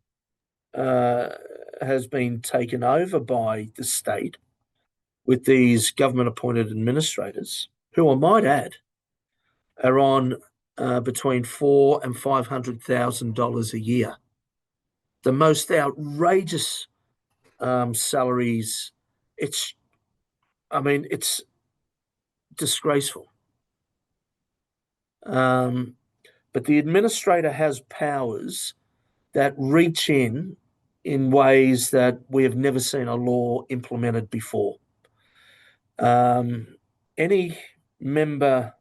has been taken over by the state with these government-appointed administrators, who I might add are on between $400,000 and $500,000 a year, the most outrageous salaries. It's disgraceful. But the administrator has powers that reach in ways that we have never seen a law implemented before. Any member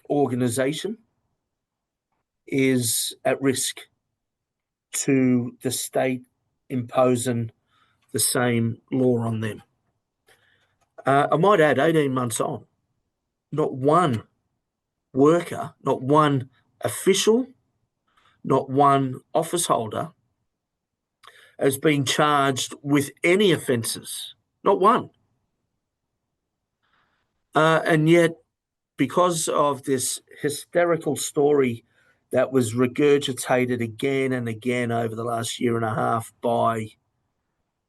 organisation is at risk to the state imposing the same law on them. I might add, 18 months on, not one worker, not one official, not one office holder has been charged with any offences, not one. And yet, because of this hysterical story that was regurgitated again and again over the last year and a half by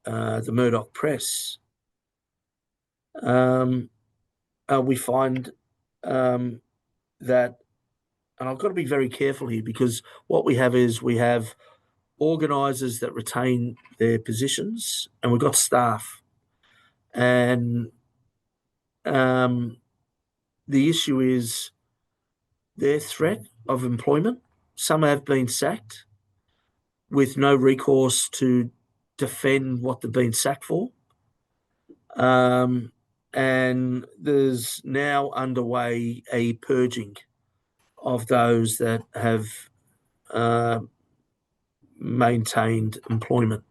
the Murdoch press, we find that, and I've got to be very careful here, because what we have is we have organisers that retain their positions, and we've got staff. And the issue is their threat of employment. Some have been sacked with no recourse to defend what they've been sacked for. And there's now underway a purging of those that have maintained employment.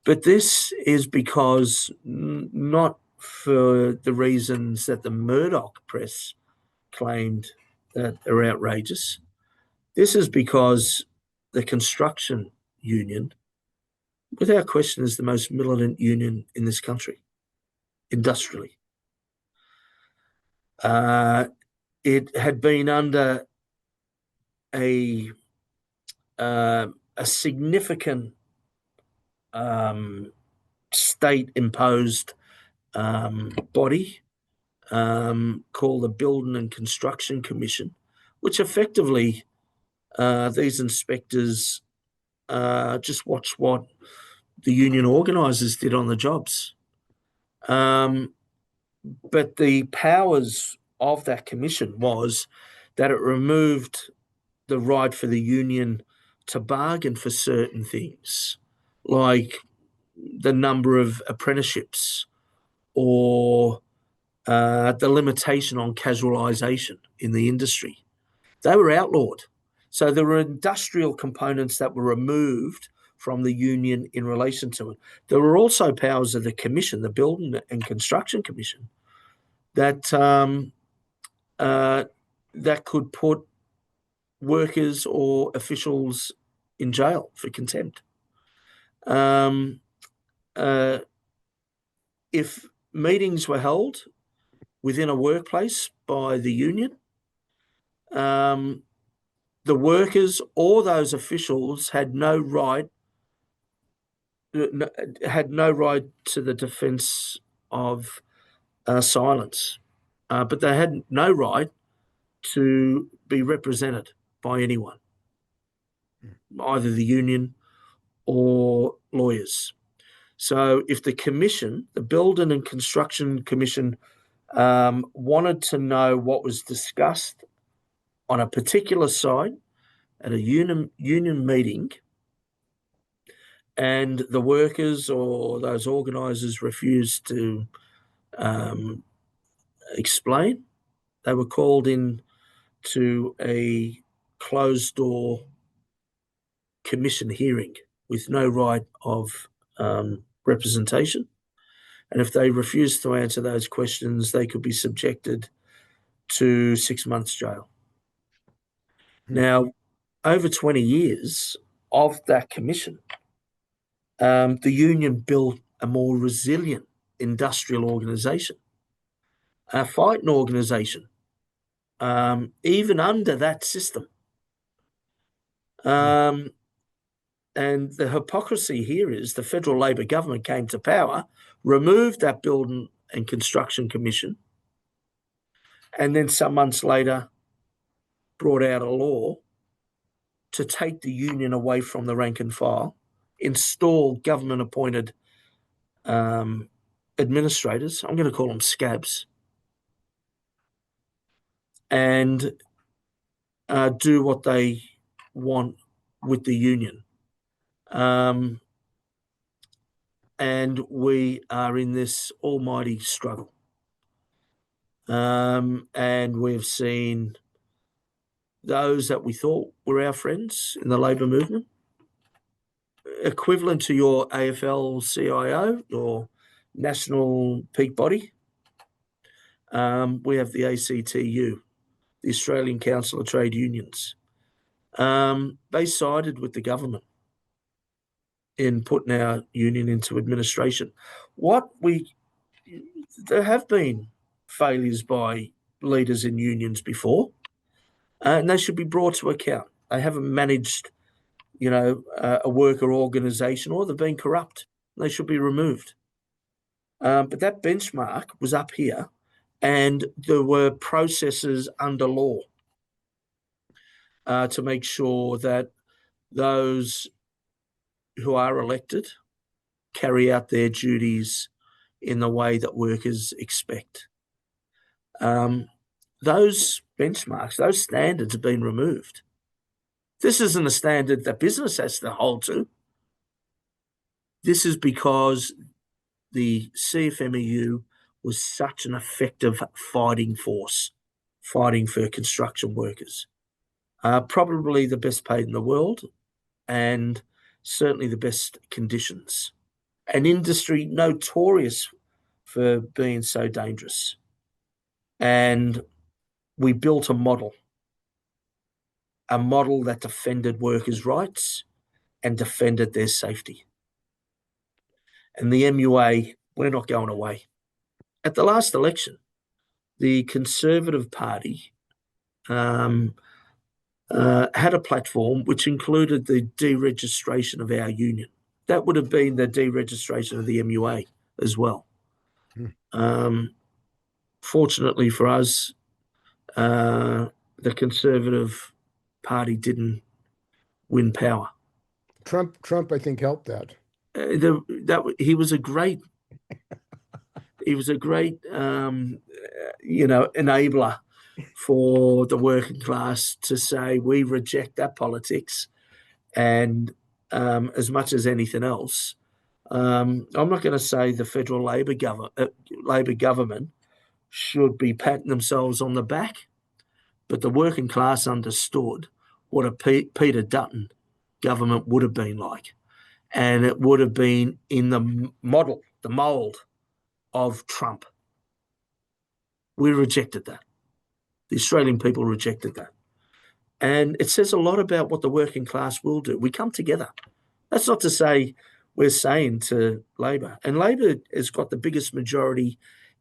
But this is because not for the reasons that the Murdoch press claimed that are outrageous. This is because the construction union, without question, is the most militant union in this country, industrially. It had been under a significant state-imposed body called the Building and Construction Commission, which effectively these inspectors just watched what the union organisers did on the jobs. But the powers of that commission was that it removed the right for the union to bargain for certain things. like the number of apprenticeships or the limitation on casualisation in the industry. They were outlawed. So there were industrial components that were removed from the union in relation to it. There were also powers of the commission, the Building and Construction Commission, that that could put workers or officials in jail for contempt. If meetings were held within a workplace by the union, the workers or those officials had no right to the defence of silence, but they had no right to be represented by anyone, either the union or lawyers. So if the commission, the Building and Construction Commission, wanted to know what was discussed on a particular site at a union meeting, and the workers or those organisers refused to explain, they were called in to a closed door commission hearing with no right of representation. And if they refused to answer those questions, they could be subjected to 6 months jail. Now, over 20 years of that commission, the union built a more resilient industrial organisation, a fighting organisation, even under that system. And the hypocrisy here is the federal Labor government came to power, removed that Building and Construction Commission, and then some months later brought out a law to take the union away from the rank and file, install government-appointed administrators, I'm going to call them scabs, and do what they want with the union. And we are in this almighty struggle. And we've seen those that we thought were our friends in the Labor movement, equivalent to your AFL-CIO, your national peak body. We have the ACTU, the Australian Council of Trade Unions. They sided with the government in putting our union into administration. There have been failures by leaders in unions before, and they should be brought to account. They haven't managed, a worker organisation, or they've been corrupt. They should be removed. But that benchmark was up here, and there were processes under law to make sure that those who are elected carry out their duties in the way that workers expect. Those benchmarks, those standards have been removed. This isn't a standard that business has to hold to. This is because the CFMEU was such an effective fighting force, fighting for construction workers. Probably the best paid in the world, and certainly the best conditions. An industry notorious for being so dangerous. And we built a model that defended workers' rights and defended their safety. And the MUA, we're not going away. At the last election, the Conservative Party had a platform which included the deregistration of our union. That would have been the deregistration of the MUA as well. Fortunately for us, the Conservative Party didn't win power. Trump, I think, helped that. He was a great enabler for the working class to say we reject that politics and as much as anything else. I'm not going to say the federal Labor government should be patting themselves on the back, but the working class understood what a Peter Dutton government would have been like. And it would have been in the model, the mold of Trump. We rejected that. The Australian people rejected that. And it says a lot about what the working class will do. We come together. That's not to say we're saying to Labor. And Labor has got the biggest majority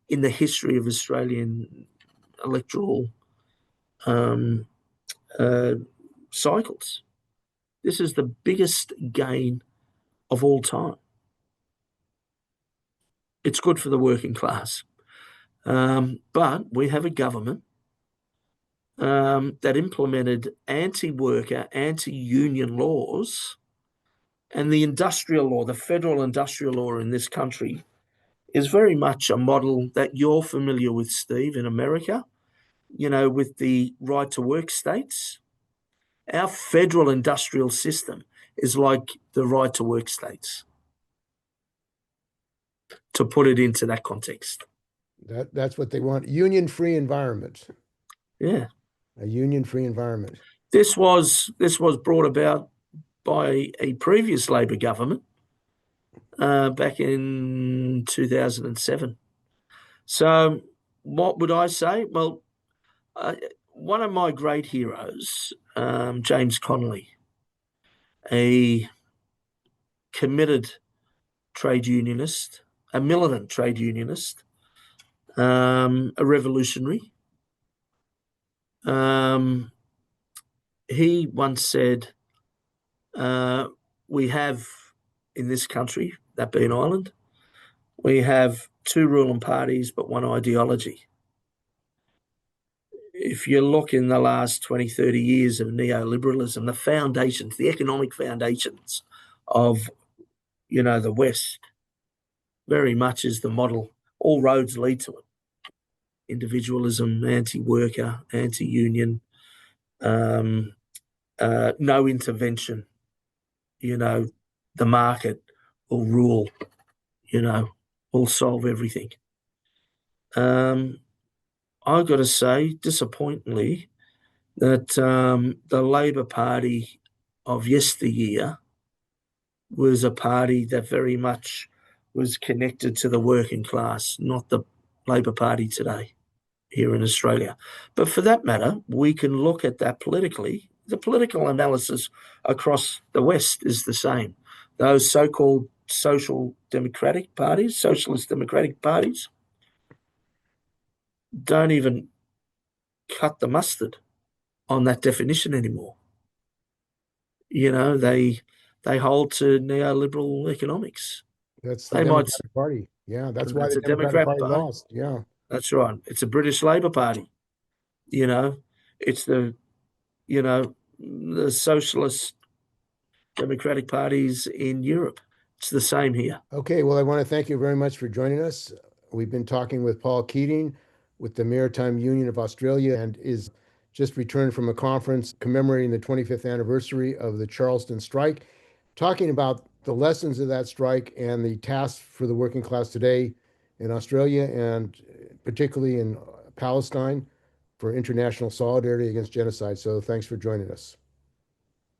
in the history of Australian electoral cycles. This is the biggest gain of all time. It's good for the working class. But we have a government that implemented anti-worker, anti-union laws, and the industrial law, the federal industrial law in this country, is very much a model that you're familiar with, Steve, in America, with the right to work states. Our federal industrial system is like the right to work states, to put it into that context. That's what they want. Union-free environment. Yeah. A union-free environment. This was brought about by a previous Labor government back in 2007. So what would I say? Well, one of my great heroes, James Connolly, a committed trade unionist, a militant trade unionist, a revolutionary. He once said, we have in this country, that being Ireland, we have two ruling parties but one ideology. If you look in the last 20, 30 years of neoliberalism, the foundations, the economic foundations of, the West, very much is the model. All roads lead to it. Individualism, anti-worker, anti-union, no intervention. The market will rule, will solve everything. I've got to say, disappointingly, that the Labor Party of yesteryear was a party that very much was connected to the working class, not the Labor Party today here in Australia. But for that matter, we can look at that politically. The political analysis across the West is the same. Those so-called social democratic parties, socialist democratic parties, don't even cut the mustard on that definition anymore. They hold to neoliberal economics. That's the Democratic Party. Yeah, that's why the Democratic Party lost. Yeah. That's right. It's a British Labor Party. It's the socialist democratic parties in Europe. It's the same here. Okay, well, I want to thank you very much for joining us. We've been talking with Paul Keating with the Maritime Union of Australia, and is just returned from a conference commemorating the 25th anniversary of the Charleston strike, talking about the lessons of that strike and the tasks for the working class today in Australia, and particularly in Palestine, for international solidarity against genocide. So thanks for joining us.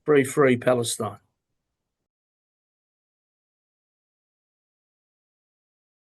Free Palestine.